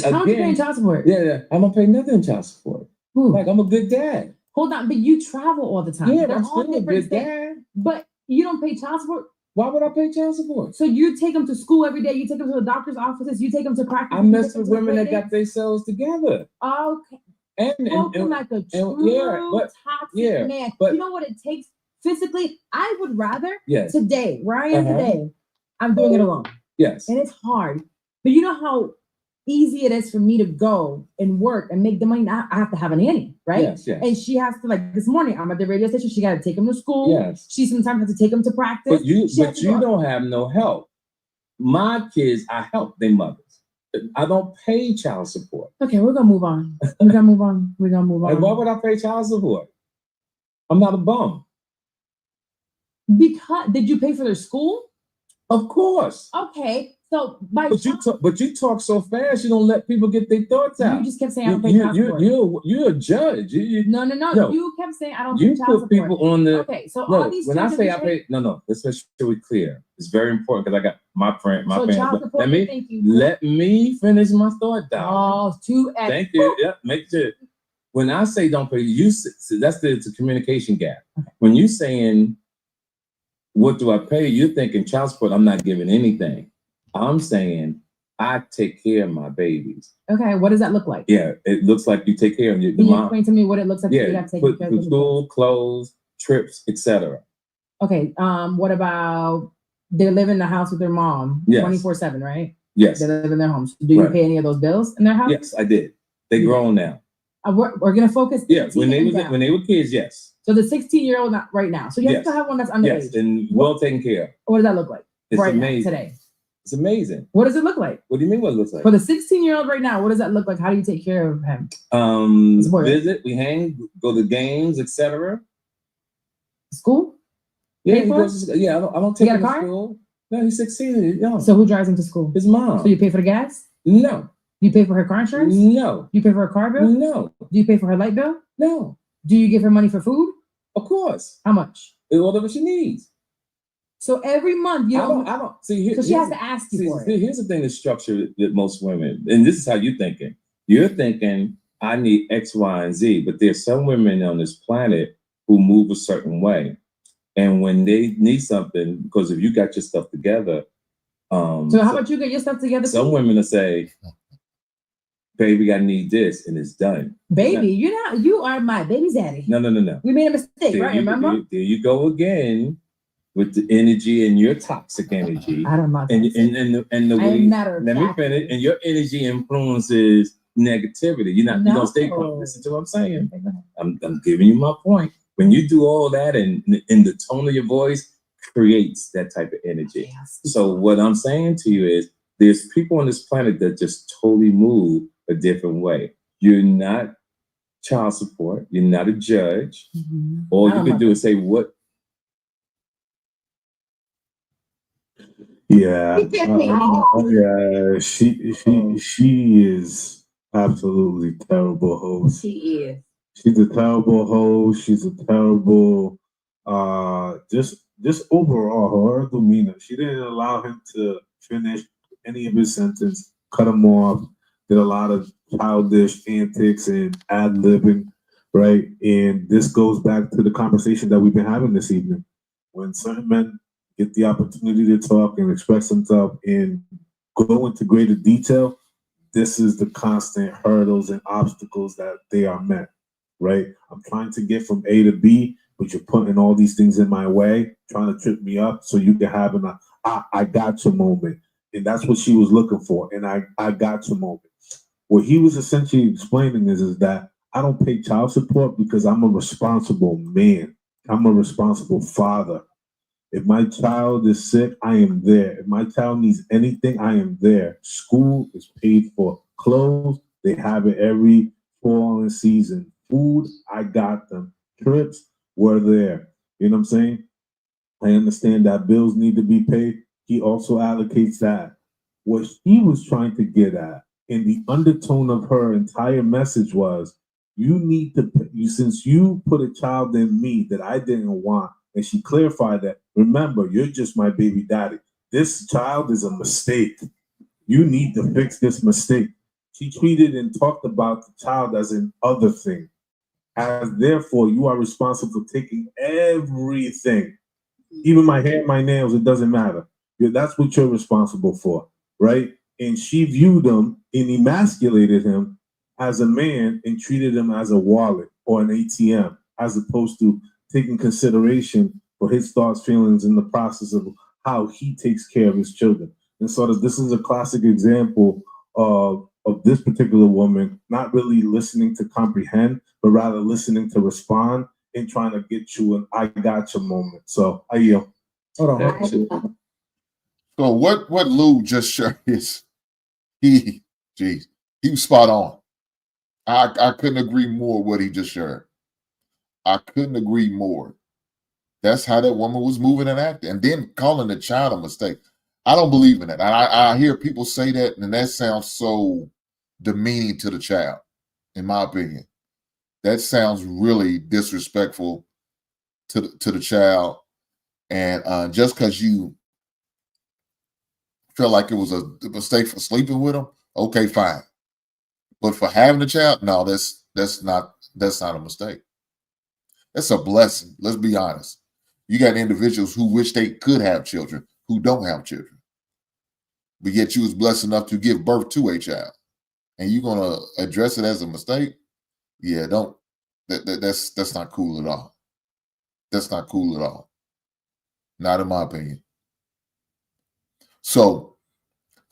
How much you paying child support? Yeah, I'm gonna pay nothing in child support. Like, I'm a good dad. Hold on, but you travel all the time. Yeah, They're I'm all still a different good states. dad. But you don't pay child support? Why would I pay child support? So you take them to school every day, you take them to the doctor's offices, you take them to practice. I mess with women that got themselves together. Okay. And like a true toxic man. But you know what it takes physically? I would rather today, where I am today, I'm doing it alone. Yes. And it's hard. But you know how easy it is for me to go and work and make the money. I have to have a nanny, right? Yes. And she has to, like this morning, I'm at the radio station. She got to take him to school. Yes. She sometimes has to take him to practice. But you don't have no help. My kids, I help their mothers. I don't pay child support. Okay, we're gonna move on. We're gonna move on. And why would I pay child support? I'm not a bum. Because did you pay for their school? Of course. Okay, so But you talk so fast, you don't let people get their thoughts out. You just kept saying I don't pay child support. You're a judge. No. You kept saying I don't pay You child put people support. on the. Okay, so Look, all these when I judges say I pay, no. Let's make sure we're clear. It's very important because I got my friend, my family. Child support, Let me finish my thought down. Oh, two. Thank you. Yeah, make sure. When I say don't pay, that's it's a communication gap. When you saying, what do I pay? You're thinking child support. I'm not giving anything. I'm saying I take care of my babies. Okay, what does that look like? Yeah, it looks like you take care of your Can you mom. explain to me what it looks like? Yeah, You have to take care of school, clothes, trips, etc. Okay. What about they live in the house with their mom 24/7, right? Yes. They live in their homes. Do you pay any of those bills in their house? Yes, I did. They grown now. We're gonna focus. Yeah, when they were kids, yes. So the 16-year-old right now. So you have to have one that's underage. Yes, and well taken care of. What does that look like? It's right amazing. now, today. It's amazing. What does it look like? What do you mean what it looks like? For the 16-year-old right now, what does that look like? How do you take care of him? Visit, we hang, go to games, etc. School? Yeah, he goes to, I don't take him to car? school. No, he's 16. He's young. So who drives him to school? His mom. So you pay for the gas? No. You pay for her car insurance? No. You pay for her car bill? No. Do you pay for her light bill? No. Do you give her money for food? Of course. How much? Whatever she needs. So every month, you I don't see. So she has to ask you for it. Here's the thing: the structure that most women, and this is how you're thinking. You're thinking, I need X, Y, and Z, but there's some women on this planet who move a certain way, and when they need something, because if you got your stuff together, so how about you get your stuff together? Some women will say, "Baby, I need this," and it's done. Baby, you are my baby daddy. No. We made a mistake, right? Remember? There you go again. With the energy and your toxic energy, I don't know. And the way, let me finish. And your energy influences negativity. You don't stay calm. Listen to what I'm saying. I'm giving you my point. When you do all that, and the tone of your voice creates that type of energy. Yes. So what I'm saying to you is, there's people on this planet that just totally move a different way. You're not child support. You're not a judge. Mm-hmm. All you can do is say what. Yeah, she is absolutely terrible host. She is. She's a terrible host. She's a terrible, just overall her demeanor. She didn't allow him to finish any of his sentence. Cut him off. Did a lot of childish antics and ad-libbing, right? And this goes back to the conversation that we've been having this evening. When certain men get the opportunity to talk and express themselves and go into greater detail, this is the constant hurdles and obstacles that they are met, right? I'm trying to get from A to B, but you're putting all these things in my way, trying to trip me up so you can have an I got your moment. And that's what she was looking for, and I got your moment. What he was essentially explaining is that I don't pay child support because I'm a responsible man. I'm a responsible father. If my child is sick, I am there. If my child needs anything, I am there. School is paid for. Clothes, they have it every fall and season. Food, I got them. Trips, we're there. You know what I'm saying? I understand that bills need to be paid. He also allocates that. What he was trying to get at, in the undertone of her entire message was, you need to, since you put a child in me that I didn't want, and she clarified that, remember, you're just my baby daddy. This child is a mistake. You need to fix this mistake. She treated and talked about the child as an other thing. As therefore, you are responsible for taking everything. Even my hair, my nails, it doesn't matter. That's what you're responsible for, right? And she viewed him and emasculated him as a man and treated him as a wallet or an ATM, as opposed to taking consideration for his thoughts, feelings, in the process of how he takes care of his children. And so this is a classic example of this particular woman not really listening to comprehend, but rather listening to respond and trying to get you an I got you moment. So I yield. Hold on. So what Lou just shared is he was spot on. I couldn't agree more what he just shared. I couldn't agree more. That's how that woman was moving and acting. And then calling the child a mistake. I don't believe in that. I hear people say that, and that sounds so demeaning to the child, in my opinion. That sounds really disrespectful to the child. And just because you felt like it was a mistake for sleeping with him, okay, fine. But for having a child, no, that's not a mistake. That's a blessing. Let's be honest. You got individuals who wish they could have children, who don't have children, but yet you was blessed enough to give birth to a child, and you're gonna address it as a mistake? Yeah, don't. That's not cool at all. That's not cool at all. Not in my opinion. So,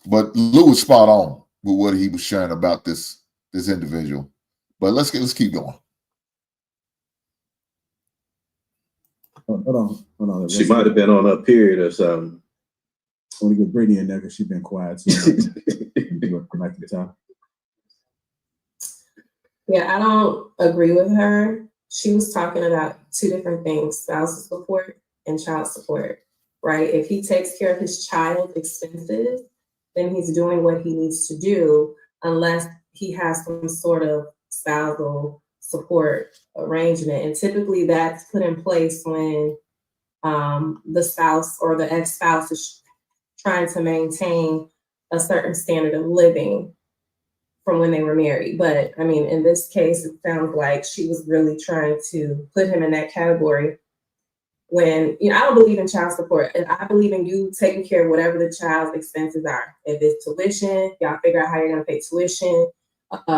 but Lou was spot on with what he was sharing about this individual. But let's keep going. Hold on. She might have been on a period or something. I want to get Brittany in there because she's been quiet too much. Yeah, I don't agree with her. She was talking about two different things: spousal support and child support, right? If he takes care of his child's expenses, then he's doing what he needs to do, unless he has some sort of spousal support arrangement. And typically that's put in place when the spouse or the ex-spouse is trying to maintain a certain standard of living from when they were married. But I mean, in this case, it sounds like she was really trying to put him in that category when, I don't believe in child support. And I believe in you taking care of whatever the child's expenses are. If it's tuition, y'all figure out how you're gonna pay tuition,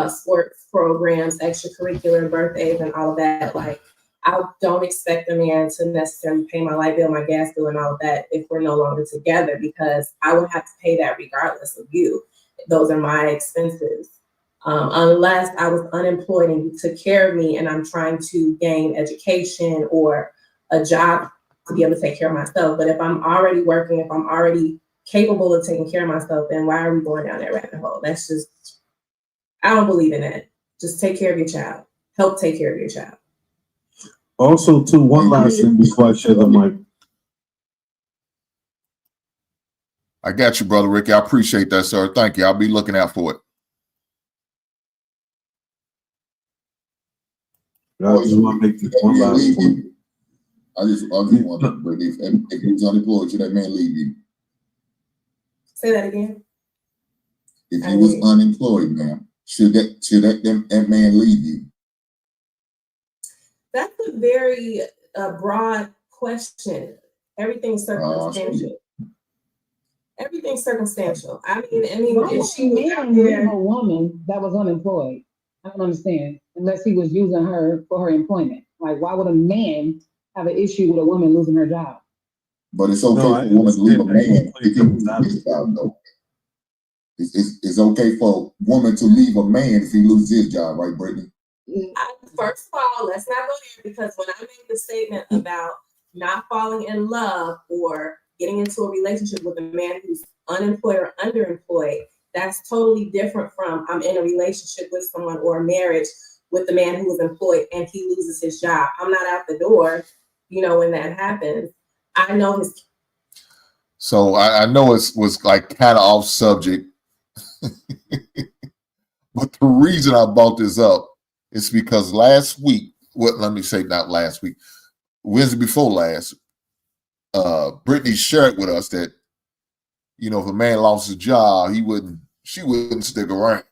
sports programs, extracurricular, birthdays, and all of that. Like, I don't expect a man to necessarily pay my light bill, my gas bill, and all of that if we're no longer together, because I would have to pay that regardless of you. Those are my expenses. Unless I was unemployed and you took care of me and I'm trying to gain education or a job to be able to take care of myself. But if I'm already working, if I'm already capable of taking care of myself, then why are we going down that rabbit hole? That's just, I don't believe in that. Just take care of your child. Help take care of your child. Also, too, one last thing before I share the mic. I got you, Brother Ricky. I appreciate that, sir. Thank you. I'll be looking out for it. I just want to make this one last point. I just want to believe if he was unemployed, should that man leave you? Say that again. If he was unemployed, ma'am, should that man leave you? That's a very broad question. Everything's circumstantial. Everything's circumstantial. I mean, if she was out there, a woman that was unemployed, I don't understand. Unless he was using her for her employment. Like, why would a man have an issue with a woman losing her job? But it's okay for a woman to leave a man if he loses his job, though. It's okay for a woman to leave a man if he loses his job, right, Brittany? First of all, let's not go there, because when I made the statement about not falling in love or getting into a relationship with a man who's unemployed or underemployed, that's totally different from I'm in a relationship with someone or a marriage with the man who is employed and he loses his job. I'm not out the door, when that happens. I know his. So I know it was like kind of off subject, but the reason I brought this up is because last week, not last week, Wednesday before last, Brittany shared with us that, if a man lost his job, she wouldn't stick around.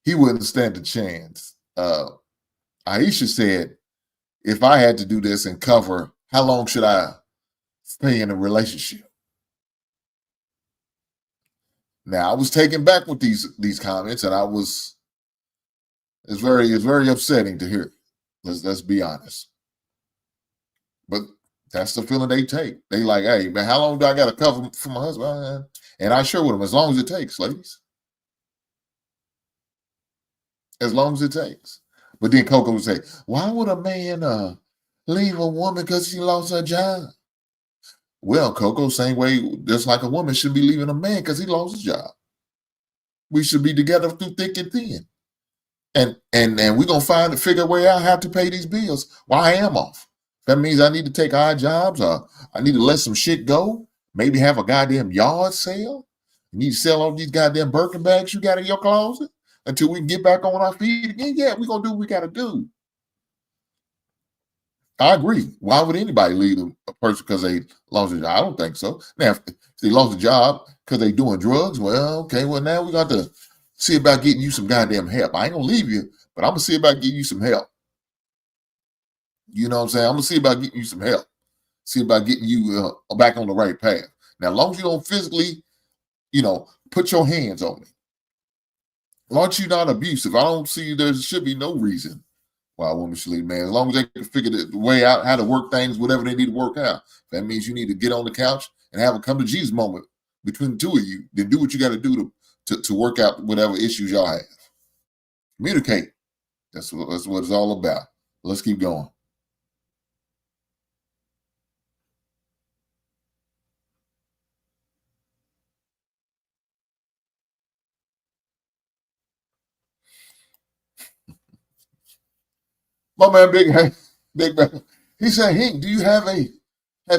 He wouldn't stand a chance. Aisha said, if I had to do this and cover, how long should I stay in a relationship? Now, I was taken back with these comments, and it's very upsetting to hear. Let's be honest. But that's the feeling they take. They like, hey, man, how long do I got to cover for my husband? And I share with them, as long as it takes, ladies. As long as it takes. But then Coco would say, why would a man leave a woman because she lost her job? Well, Coco, same way, just like a woman should be leaving a man because he lost his job. We should be together through thick and thin. And we're going to figure a way out how to pay these bills while I am off. That means I need to take odd jobs, or I need to let some shit go. Maybe have a goddamn yard sale. You need to sell all these goddamn Birkin bags you got in your closet until we can get back on our feet again. Yeah, we're going to do what we got to do. I agree. Why would anybody leave a person because they lost a job? I don't think so. Now, if they lost a job because they doing drugs, well, okay, well, now we got to see about getting you some goddamn help. I ain't going to leave you, but I'm going to see about getting you some help. You know what I'm saying? I'm going to see about getting you some help. See about getting you back on the right path. Now, as long as you don't physically, put your hands on me. As long as you're not abusive, I don't see there should be no reason why a woman should leave, man. As long as they can figure the way out how to work things, whatever they need to work out. If that means you need to get on the couch and have a come to Jesus moment between the two of you, then do what you got to do to work out whatever issues y'all have. Communicate. That's what it's all about. Let's keep going. My man, Big Man, he said, Hank, do you have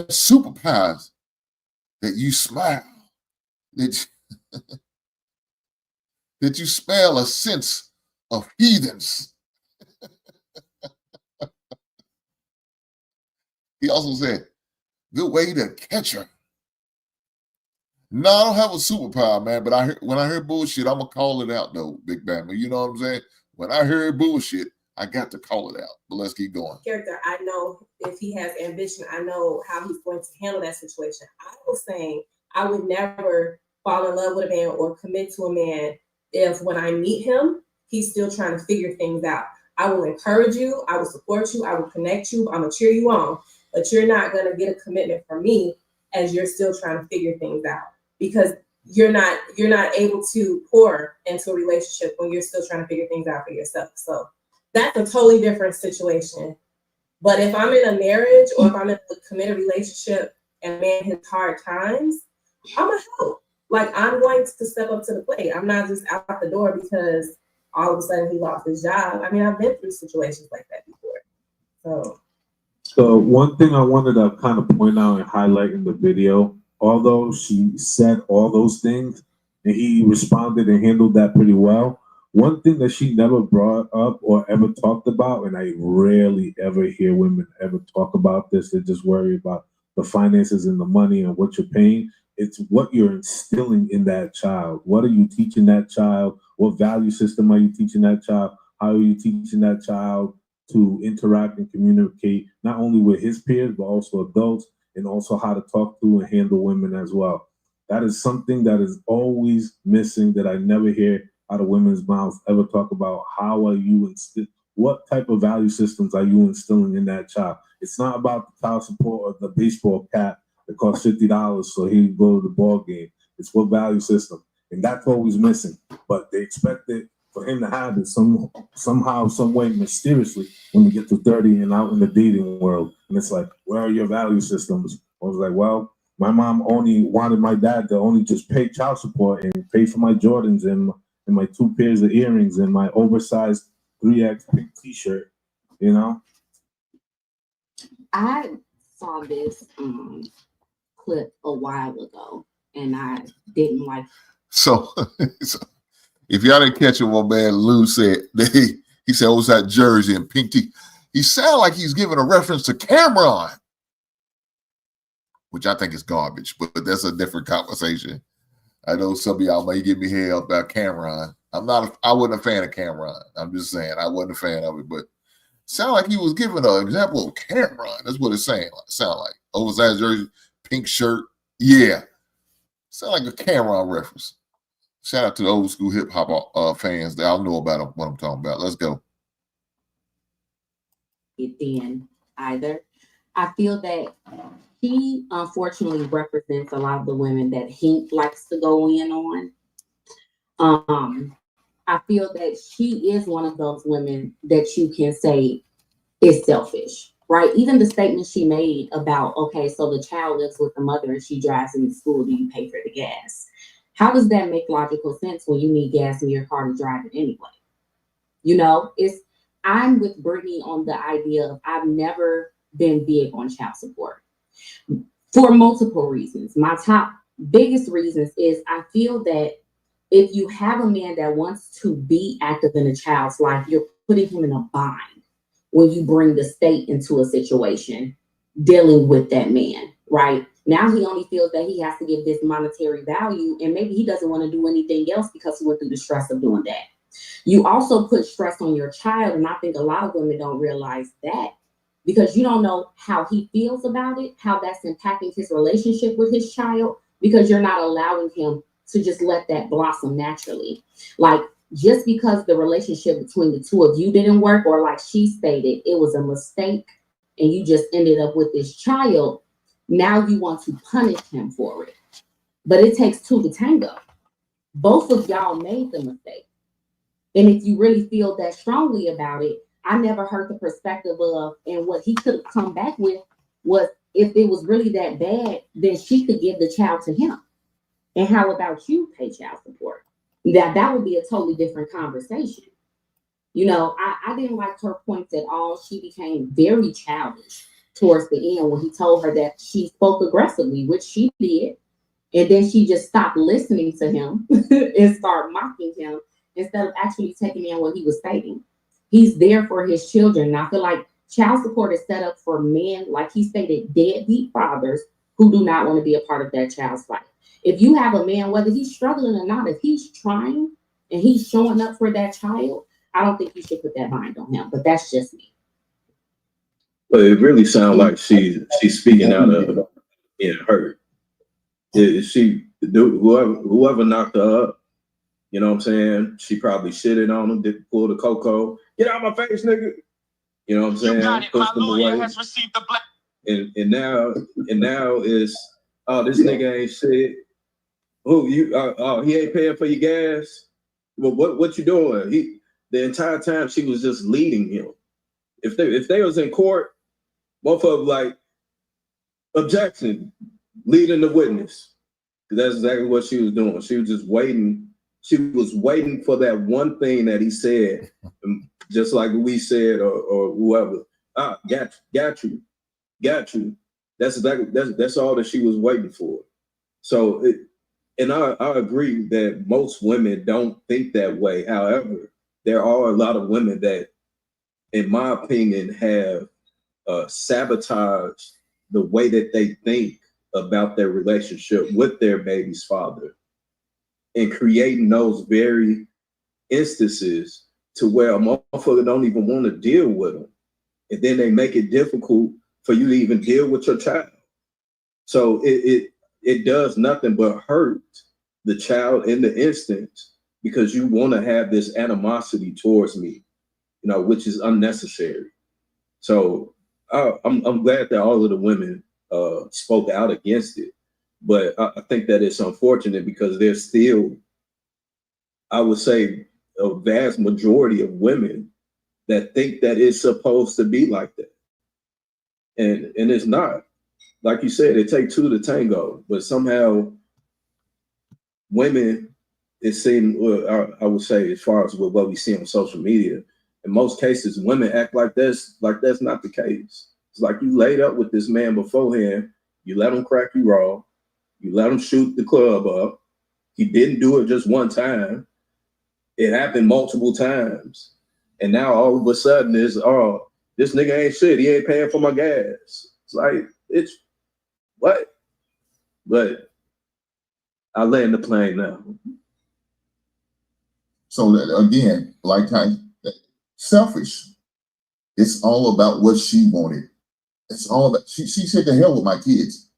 superpowers that you smile, that you smell a sense of heathens? He also said, good way to catch her. No, I don't have a superpower, man, but when I hear bullshit, I'm going to call it out, though, Big Bama. You know what I'm saying? When I hear bullshit, I got to call it out. But let's keep going. Character, I know if he has ambition, I know how he's going to handle that situation. I was saying I would never fall in love with a man or commit to a man if when I meet him, he's still trying to figure things out. I will encourage you. I will support you. I will connect you. I'm going to cheer you on. But you're not going to get a commitment from me as you're still trying to figure things out. Because you're not able to pour into a relationship when you're still trying to figure things out for yourself. So that's a totally different situation. But if I'm in a marriage or if I'm in a committed relationship and man hits hard times, I'm gonna help. Like, I'm going to step up to the plate. I'm not just out the door because all of a sudden he lost his job. I mean, I've been through situations like that before. So one thing I wanted to kind of point out and highlight in the video, although she said all those things and he responded and handled that pretty well, one thing that she never brought up or ever talked about, and I rarely ever hear women ever talk about this, they just worry about the finances and the money and what you're paying. It's what you're instilling in that child. What are you teaching that child? What value system are you teaching that child? How are you teaching that child to interact and communicate, not only with his peers, but also adults, and also how to talk to and handle women as well. That is something that is always missing that I never hear out of women's mouths ever talk about. How are you what type of value systems are you instilling in that child? It's not about the child support or the baseball cap that costs $50 so he can go to the ball game. It's what value system. And that's always missing. But they expect it for him to have it somehow, some way, mysteriously when you get to 30 and out in the dating world. And it's like, where are your value systems? I was like, well, my mom only wanted my dad to only just pay child support and pay for my Jordans and my 2 pairs of earrings and my oversized 3X pink t-shirt, you know? I saw this clip a while ago and I didn't like it. So if y'all didn't catch it, what man Lou said, he said oversized jersey and pink tee. He sounded like he's giving a reference to Cameron, which I think is garbage, but that's a different conversation. I know some of y'all may give me hell about Cameron. I wasn't a fan of Cameron. I'm just saying I wasn't a fan of it, but it sounded like he was giving an example of Cameron. That's what it's sound like. Oversized jersey, pink shirt. Yeah. Sound like a Cameron reference. Shout out to the old school hip hop fans that I know about what I'm talking about. Let's go. Then either. I feel that he unfortunately represents a lot of the women that he likes to go in on. I feel that she is one of those women that you can say is selfish, right? Even the statement she made about, okay, so the child lives with the mother and she drives him to school, do you pay for the gas? How does that make logical sense when you need gas in your car to drive it anyway? You know, I'm with Brittany on the idea of I've never been big on child support. for multiple reasons. My top biggest reasons is I feel that if you have a man that wants to be active in a child's life, you're putting him in a bind when you bring the state into a situation dealing with that man, right? Now he only feels that he has to give this monetary value, and maybe he doesn't want to do anything else because he went through the stress of doing that. You also put stress on your child, and I think a lot of women don't realize that because you don't know how he feels about it, how that's impacting his relationship with his child, because you're not allowing him to just let that blossom naturally. Like, just because the relationship between the two of you didn't work, or like she stated, it was a mistake and you just ended up with this child, now you want to punish him for it. But it takes two to tango. Both of y'all made the mistake. And if you really feel that strongly about it, I never heard the perspective of, and what he could have come back with was, if it was really that bad, then she could give the child to him. And how about you pay child support? That would be a totally different conversation. You know, I didn't like her points at all. She became very childish towards the end when he told her that she spoke aggressively, which she did. And then she just stopped listening to him and started mocking him instead of actually taking in what he was stating. He's there for his children. And I feel like child support is set up for men, like he stated, deadbeat fathers who do not want to be a part of that child's life. If you have a man, whether he's struggling or not, if he's trying and he's showing up for that child, I don't think you should put that bind on him. But that's just me. But it really sounds like she's speaking out of being hurt. Whoever knocked her up, you know what I'm saying? She probably shitted on him, did pull the cocoa. Get out my face, nigga. You know what I'm saying? You got it. Pushed My him lawyer away. has received the black. And now is, oh, this nigga ain't shit. Who you? He ain't paying for your gas. Well, what you doing? The entire time she was just leading him. If they was in court, both of them like, objection, leading the witness. That's exactly what she was doing. She was just waiting. She was waiting for that one thing that he said, just like we said or whoever. Got you. That's exactly that's all that she was waiting for. So and I agree that most women don't think that way. However, there are a lot of women that, in my opinion, have sabotaged the way that they think about their relationship with their baby's father, and creating those very instances to where a motherfucker don't even want to deal with them. And then they make it difficult for you to even deal with your child. So it does nothing but hurt the child in the instance, because you want to have this animosity towards me, you know, which is unnecessary. So I'm glad that all of the women spoke out against it. But I think that it's unfortunate because there's still, I would say, a vast majority of women that think that it's supposed to be like that. And it's not. Like you said, it takes two to tango, but somehow women, it seems, I would say, as far as what we see on social media, in most cases, women act like that's not the case. It's like you laid up with this man beforehand, you let him crack you raw, you let him shoot the club up. He didn't do it just one time. It happened multiple times. And now all of a sudden it's, oh, this nigga ain't shit. He ain't paying for my gas. It's like, it's what? But I land the plane now. So again, like selfish. It's all about what she wanted. It's all about, she said, to hell with my kids.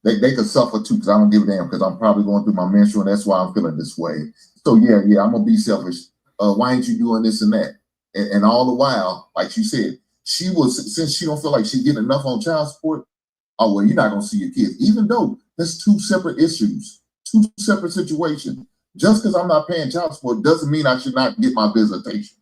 They could suffer too, because I don't give a damn, because I'm probably going through my menstrual, and that's why I'm feeling this way. So yeah, I'm gonna be selfish. Why ain't you doing this and that? And all the while, like she said, she was, since she don't feel like she's getting enough on child support, oh well, you're not gonna see your kids, even though that's two separate issues, two separate situations. Just because I'm not paying child support doesn't mean I should not get my visitation.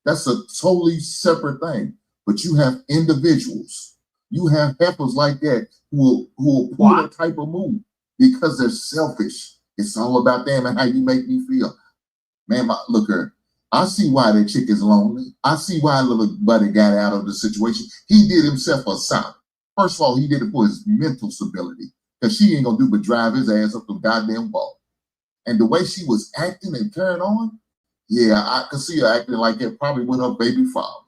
That's a totally separate thing. But you have individuals, you have heifers like that who will pull that type of move because they're selfish. It's all about them and how you make me feel. Man, look here. I see why that chick is lonely. I see why little buddy got out of the situation. He did himself a solid. First of all, he did it for his mental stability, because she ain't gonna do but drive his ass up the goddamn wall. And the way she was acting and carrying on, yeah, I could see her acting like that probably with her baby father.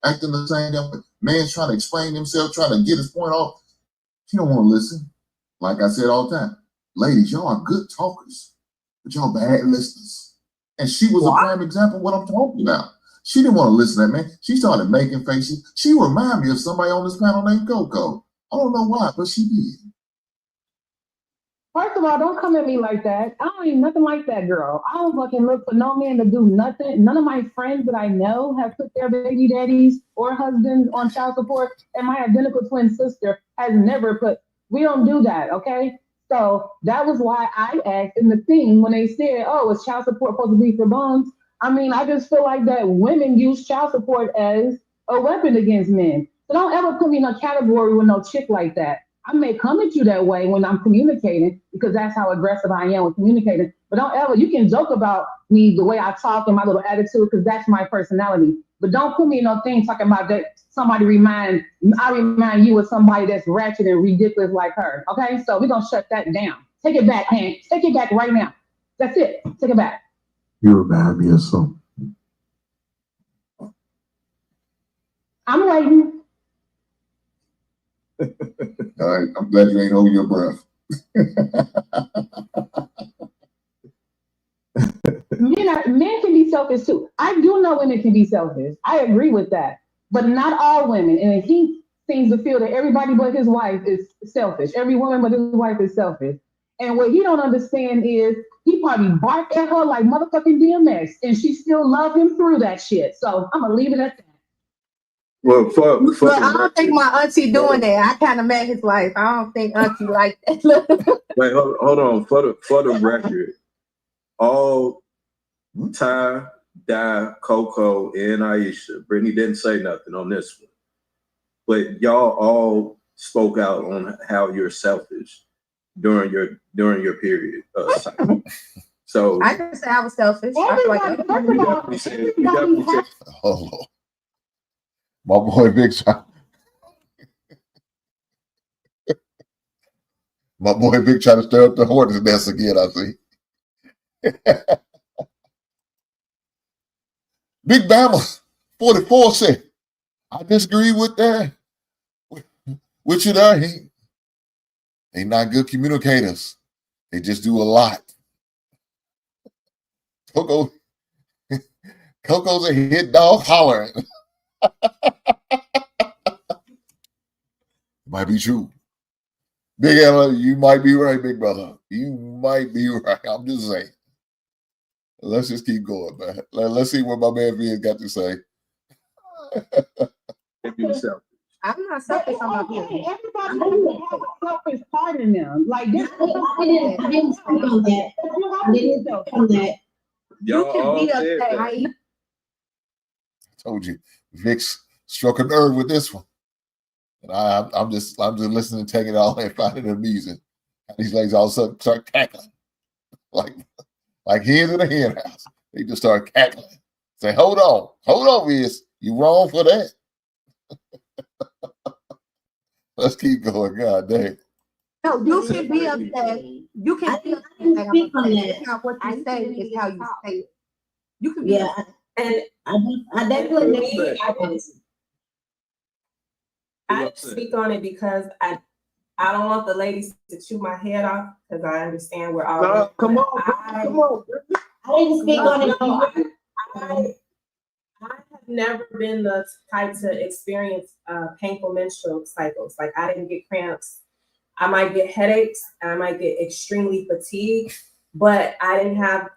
Acting the same damn way. Man's trying to explain himself, trying to get his point off. She don't want to listen. Like I said all the time, ladies, y'all are good talkers, but y'all bad listeners. And she was a prime example of what I'm talking about. She didn't want to listen to that man. She started making faces. She reminded me of somebody on this panel named Coco. I don't know why, but she did. First of all, don't come at me like that. I don't even nothing like that, girl. I don't fucking look for no man to do nothing. None of my friends that I know have put their baby daddies or husbands on child support, and my identical twin sister has never put. We don't do that, okay? So that was why I asked in the thing when they said, "Oh, is child support supposed to be for bums?" I mean, I just feel like that women use child support as a weapon against men. So don't ever put me in a category with no chick like that. I may come at you that way when I'm communicating because that's how aggressive I am with communicating. But don't ever, you can joke about me, the way I talk and my little attitude, because that's my personality. But don't put me in no thing talking about that I remind you of somebody that's ratchet and ridiculous like her. Okay, so we're gonna shut that down. Take it back, Hank. Take it back right now. That's it. Take it back. You remind me of something. I'm waiting. All right, I'm glad you ain't holding your breath. Men can be selfish too. I do know women can be selfish. I agree with that. But not all women. And he seems to feel that everybody but his wife is selfish. Every woman but his wife is selfish. And what he don't understand is he probably barked at her like motherfucking DMX, and she still loved him through that shit. So I'm gonna leave it at that. Well, But I don't think my auntie doing that. I kind of met his wife. I don't think auntie like that. Wait, hold on. For the record, all Ty, Di, Coco, and Aisha, Brittany didn't say nothing on this one, but y'all all spoke out on how you're selfish during your period. So I didn't say I was selfish. you definitely said. Oh Lord. My boy Big Shot. My boy Big trying to stir up the hornet's nest again, I see. Big Bama 44 said, I disagree with that. With you there, they not good communicators. They just do a lot. Coco's a hit dog hollering. Might be true. Big Ella, you might be right, big brother. You might be right. I'm just saying. Let's just keep going, man. Let's see what my man Vince got to say. I'm not selfish on my business. Everybody has a selfish part in them. Like this. I didn't speak on that. I didn't speak on that. You can be upset. I told you, Vic's struck a nerve with this one. And I'm just listening and taking it all and finding it amusing. And these ladies all of a sudden start cackling. Like hens in a hen house. They just start cackling. Say, hold on, Viz. You wrong for that. Let's keep going. God dang. No, you can be upset. You can be upset. It's not what you say, it's how you say it. You can be upset. And I definitely I speak on it because I don't want the ladies to chew my head off because I understand we're all. No, come on. I didn't speak on it. I have never been the type to experience painful menstrual cycles. Like I didn't get cramps. I might get headaches. I might get extremely fatigued, but I didn't had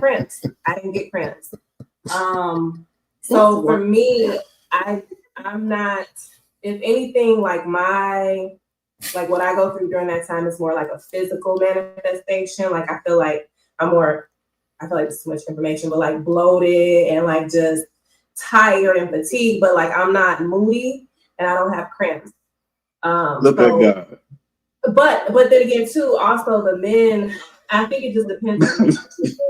cramps. I didn't get cramps. So for me, I'm not, if anything, like what I go through during that time is more like a physical manifestation. Like I feel like it's too much information, but like bloated and like just tired and fatigued, but like I'm not moody and I don't have cramps. Look at God. But then again too, also the men, I think it just depends on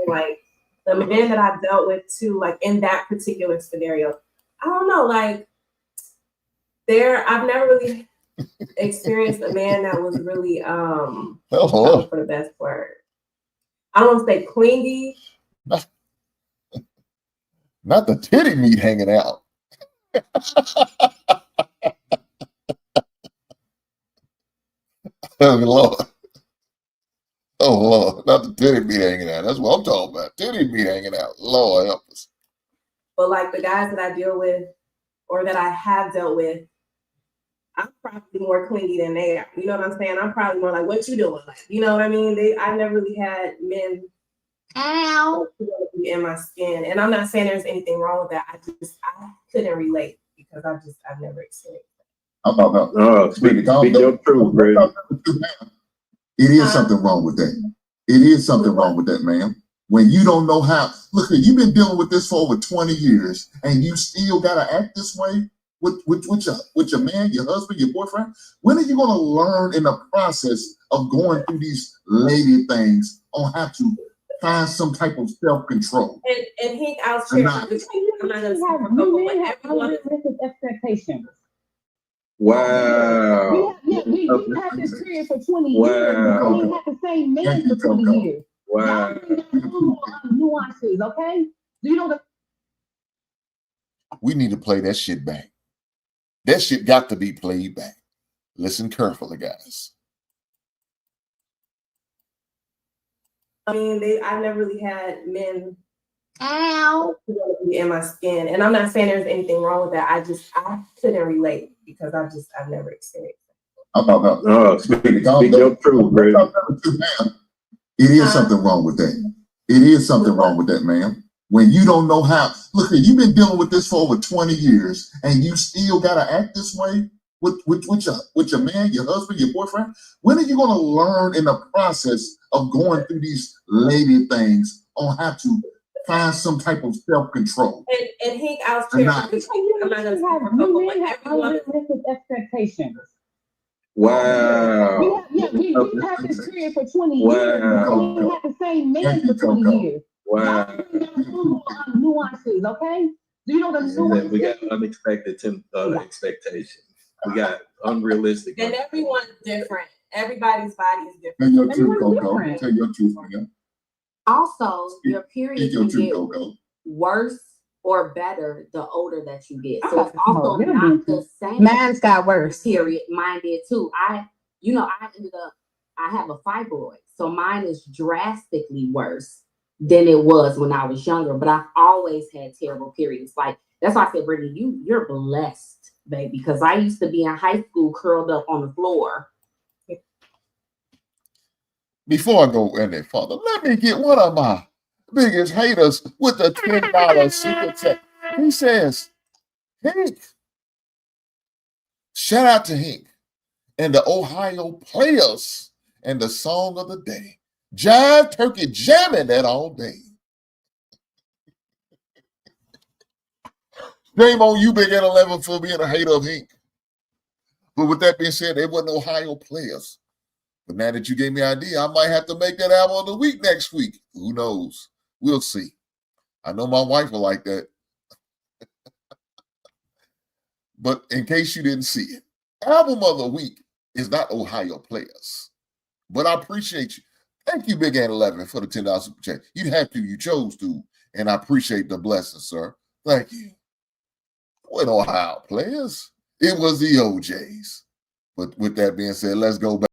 like the men that I've dealt with too, like in that particular scenario. I don't know, like I've never really experienced a man that was really for the best word. I don't want to say clingy. Not the titty meat hanging out. Oh Lord. Oh Lord, not the titty meat hanging out. That's what I'm talking about. Titty meat hanging out. Lord help us. But like the guys that I deal with or that I have dealt with, I'm probably more clingy than they are. You know what I'm saying? I'm probably more like, what you doing? Like, you know what I mean? I never really had men in my skin. And I'm not saying there's anything wrong with that. I couldn't relate because I've never experienced that. Speak your truth, bro. It is something wrong with that. It is something wrong with that, ma'am. When you don't know how, look, you've been dealing with this for over 20 years and you still gotta act this way with your man, your husband, your boyfriend. When are you gonna learn in the process of going through these lady things on how to find some type of self-control? And he out here. Expectations. Wow. We had this period for 20 years. We had the same man for 20 years. Wow. Nuances, okay? Do you know the? We need to play that shit back. That shit got to be played back. Listen carefully, guys. I mean, I've never really had men in my skin. And I'm not saying there's anything wrong with that. I couldn't relate because I've never experienced it. Speak your truth, bro. It is something wrong with that. It is something wrong with that, ma'am. When you don't know how, look, you've been dealing with this for over 20 years and you still gotta act this way with your man, your husband, your boyfriend. When are you gonna learn in the process of going through these lady things on how to find some type of self-control? And he out here. I'm not gonna have unrealistic expectations. Wow. We had this period for 20 years. We had the same man for 20 years. Wow. Nuances, okay? Do you know the nuances? We got unexpected expectations. We got unrealistic. And everyone's different. Everybody's body is different. Tell your truth, Coco. Tell your truth, man. Also, your period can get worse or better the older that you get. So it's also not the same. Mine's got worse. Period. Mine did too. I have a fibroid, so mine is drastically worse than it was when I was younger. But I've always had terrible periods. Like that's why I said, Brittany, you're blessed, baby, because I used to be in high school curled up on the floor. Before I go any further, let me get one of my biggest haters with the $10 super chat. He says, Hink. Shout out to Hink and the Ohio Players and the song of the day. Jive Turkey jamming that all day. Shame on you, Big N11, for being a hater of Hink. But with that being said, they wasn't Ohio Players. But now that you gave me an idea, I might have to make that album of the week next week. Who knows? We'll see. I know my wife will like that. But in case you didn't see it, album of the week is not Ohio Players. But I appreciate you. Thank you, Big N11, for the $10 super chat. You didn't have to, you chose to. And I appreciate the blessing, sir. Thank you. What Ohio Players? It was the OJs. But with that being said, let's go back.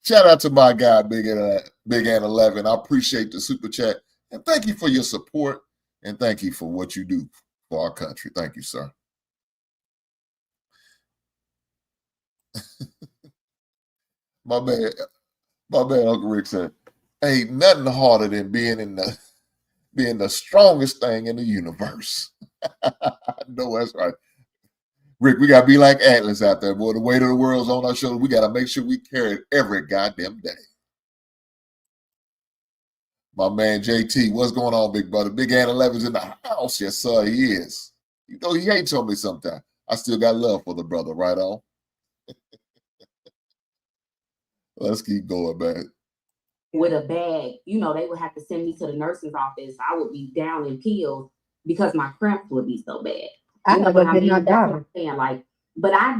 Shout out to my guy, Big N11. I appreciate the super chat. And thank you for your support. And thank you for what you do for our country. Thank you, sir. My man, Uncle Rick said, ain't nothing harder than being the strongest thing in the universe. I know that's right. Rick, we gotta be like Atlas out there, boy. The weight of the world's on our shoulders. We gotta make sure we carry it every goddamn day. My man JT, what's going on, big brother? Big Ann 11's in the house. Yes, sir, he is. You know, he hates on me sometimes. I still got love for the brother, right on. Let's keep going, man. With a bag, you know, they would have to send me to the nurse's office. I would be down in pills because my cramps would be so bad. I never did not doubt it. Like, but I've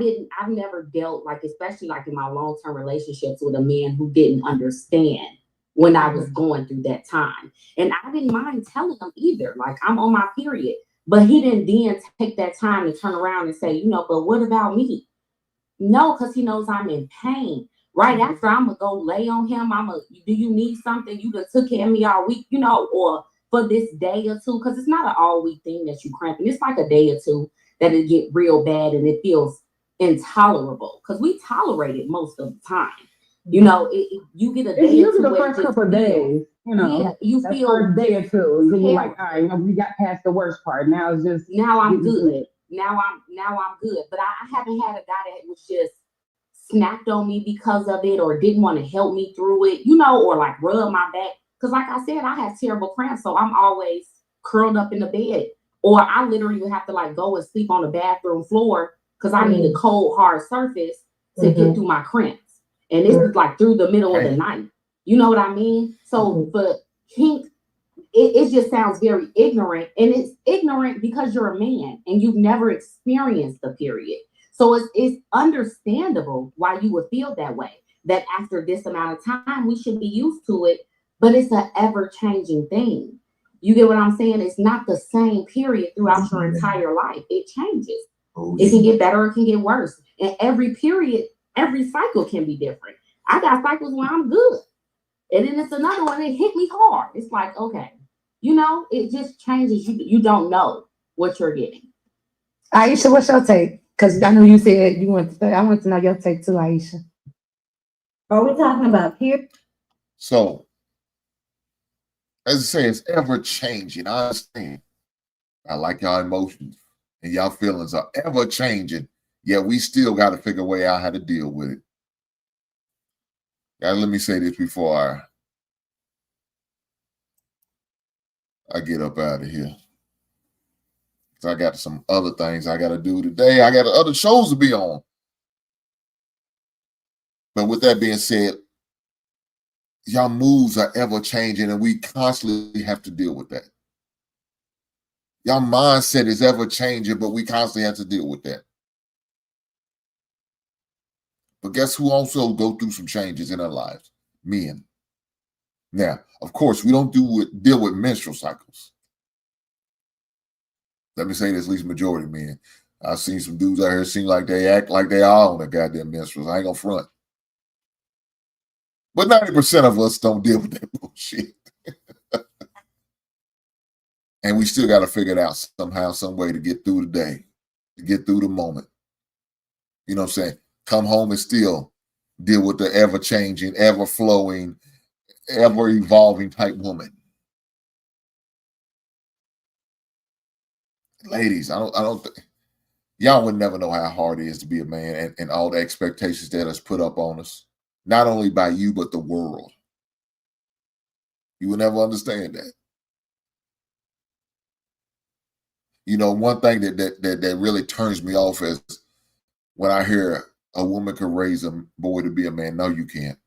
never dealt, like, especially like in my long-term relationships with a man who didn't understand when I was going through that time. And I didn't mind telling him either. Like, I'm on my period. But he didn't then take that time to turn around and say, you know, but what about me? No, because he knows I'm in pain. Right after, I'm going to go lay on him. Do you need something? You just took care of me all week, you know, or for this day or two, because it's not an all week thing that you cramping. It's like a day or two that it get real bad and it feels intolerable because we tolerate it most of the time. You know, you get a day. It's usually the first couple of days, you know. Yeah, you feel first day or two, and then you're like, all right, you know, we got past the worst part. Now it's just I'm good. Now I'm good. But I haven't had a guy that was just snapped on me because of it or didn't want to help me through it, you know, or like rub my back. Because like I said, I have terrible cramps, so I'm always curled up in the bed. Or I literally would have to like go and sleep on the bathroom floor because I need a cold, hard surface to get through my cramps. And this is like through the middle of the night. You know what I mean? So for kink, it just sounds very ignorant. And it's ignorant because you're a man and you've never experienced the period. So it's understandable why you would feel that way, that after this amount of time, we should be used to it, but it's an ever-changing thing. You get what I'm saying? It's not the same period throughout your entire life. It changes. It can get better, it can get worse. And every period, every cycle can be different. I got cycles where I'm good. And then it's another one that hit me hard. It's like, okay, you know, it just changes. You don't know what you're getting. Aisha, what's your take? Because I know you said you want to say, I want to know your take too, Aisha. Are we talking about here? So, as I say, it's ever changing. I understand. I like y'all emotions and y'all feelings are ever changing. Yet we still got to figure a way out how to deal with it. Guys, let me say this before I get up out of here. I got some other things I got to do today. I got other shows to be on. But with that being said, y'all moves are ever changing and we constantly have to deal with that. Y'all mindset is ever changing, but we constantly have to deal with that. But guess who also go through some changes in their lives? Men. Now, of course, we don't deal with menstrual cycles. Let me say this, at least majority of men. I've seen some dudes out here seem like they act like they are on their goddamn menstruals. I ain't gonna front. But 90% of us don't deal with that bullshit. And we still got to figure it out somehow, some way to get through the day, to get through the moment. You know what I'm saying? Come home and still deal with the ever-changing, ever-flowing, ever-evolving type woman. Ladies, I don't y'all would never know how hard it is to be a man and all the expectations that is put up on us, not only by you, but the world. You will never understand that. You know, one thing that really turns me off is when I hear a woman can raise a boy to be a man. No, you can't.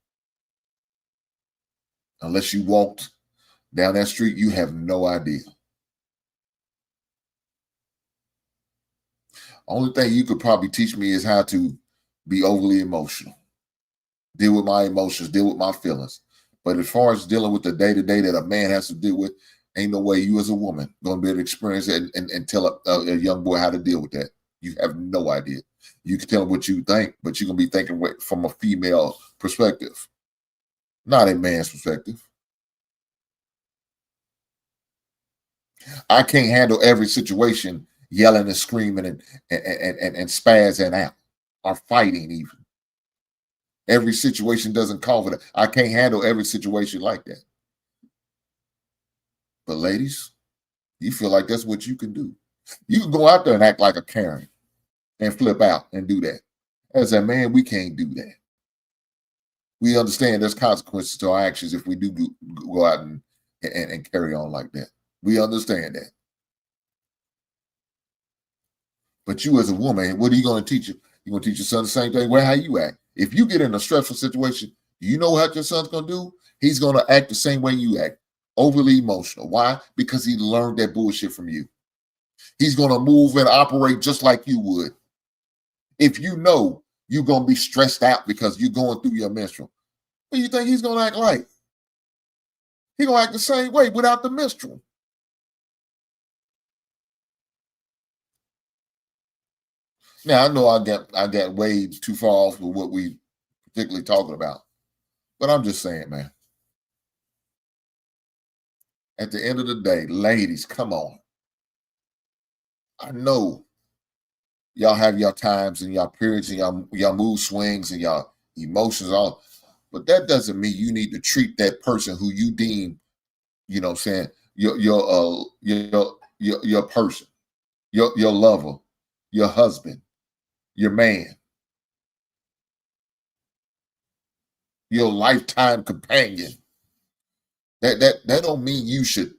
Unless you walked down that street, you have no idea. Only thing you could probably teach me is how to be overly emotional. Deal with my emotions, deal with my feelings. But as far as dealing with the day-to-day that a man has to deal with, ain't no way you as a woman going to be able to experience it and tell a young boy how to deal with that. You have no idea. You can tell him what you think, but you're going to be thinking from a female perspective, not a man's perspective. I can't handle every situation yelling and screaming and spazzing out or fighting even. Every situation doesn't call for that. I can't handle every situation like that. But ladies, you feel like that's what you can do. You can go out there and act like a Karen and flip out and do that. As a man, we can't do that. We understand there's consequences to our actions if we do go out and carry on like that. We understand that. But you as a woman, what are you going to teach you? You're going to teach your son the same thing, how you act. If you get in a stressful situation, you know what your son's going to do? He's going to act the same way you act, overly emotional. Why? Because he learned that bullshit from you. He's going to move and operate just like you would. If you know you're going to be stressed out because you're going through your menstrual, what do you think he's going to act like? He's going to act the same way without the menstrual. Now, I know I got way too far off with what we particularly talking about, but I'm just saying, man, at the end of the day, ladies, come on. I know y'all have your times and your periods and your mood swings and your emotions all, but that doesn't mean you need to treat that person who you deem, you know what I'm saying, your person, your lover, your husband, your man, your lifetime companion. That don't mean you should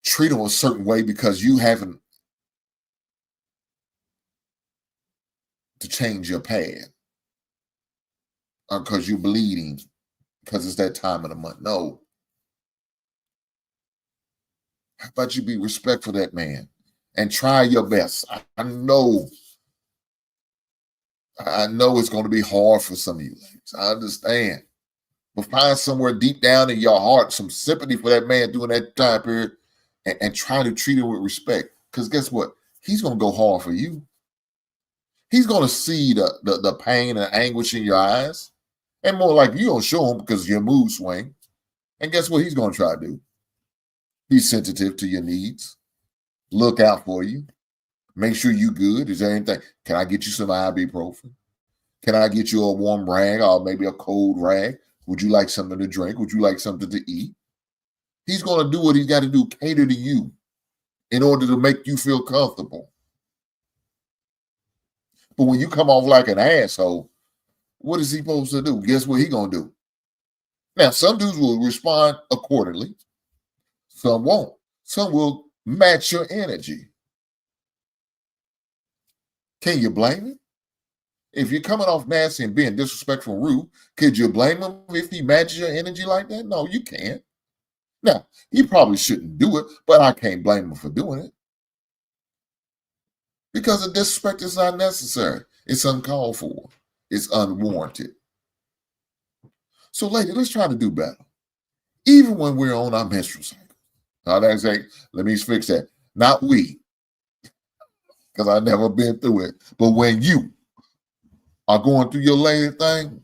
treat them a certain way because you haven't to change your pad or because you're bleeding because it's that time of the month. No. How about you be respectful of that man and try your best? I know it's going to be hard for some of you ladies. I understand. But find somewhere deep down in your heart some sympathy for that man during that time period and try to treat him with respect. Because guess what? He's going to go hard for you. He's going to see the pain and anguish in your eyes. And more like you don't show him because your mood swing. And guess what he's going to try to do? Be sensitive to your needs. Look out for you. Make sure you good. Is there anything? Can I get you some ibuprofen? Can I get you a warm rag or maybe a cold rag? Would you like something to drink? Would you like something to eat? He's going to do what he's got to do, cater to you in order to make you feel comfortable. But when you come off like an asshole, what is he supposed to do? Guess what he's going to do? Now, some dudes will respond accordingly. Some won't. Some will match your energy. Can you blame him? If you're coming off nasty and being disrespectful and rude, could you blame him if he matches your energy like that? No, you can't. Now, he probably shouldn't do it, but I can't blame him for doing it. Because the disrespect is not necessary. It's uncalled for. It's unwarranted. So, lady, let's try to do better. Even when we're on our menstrual cycle. Now, that's like, let me fix that. Not we, because I've never been through it. But when you are going through your lady thing,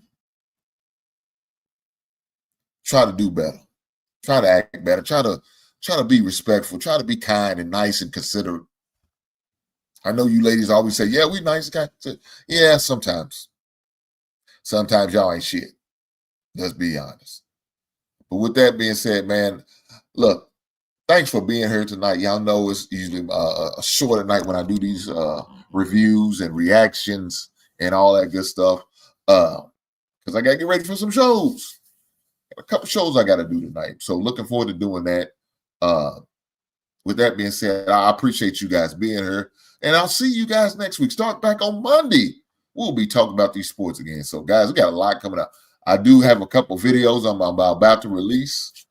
try to do better. Try to act better. Try to be respectful. Try to be kind and nice and considerate. I know you ladies always say, yeah, we nice and kind. Yeah, sometimes. Sometimes y'all ain't shit. Let's be honest. But with that being said, man, look, thanks for being here tonight. Y'all know it's usually a shorter night when I do these reviews and reactions and all that good stuff. Because I got to get ready for some shows. A couple shows I got to do tonight. So looking forward to doing that. With that being said, I appreciate you guys being here. And I'll see you guys next week. Start back on Monday. We'll be talking about these sports again. So, guys, we got a lot coming up. I do have a couple videos I'm about to release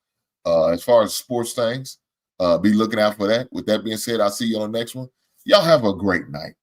as far as sports things. Be looking out for that. With that being said, I'll see you on the next one. Y'all have a great night.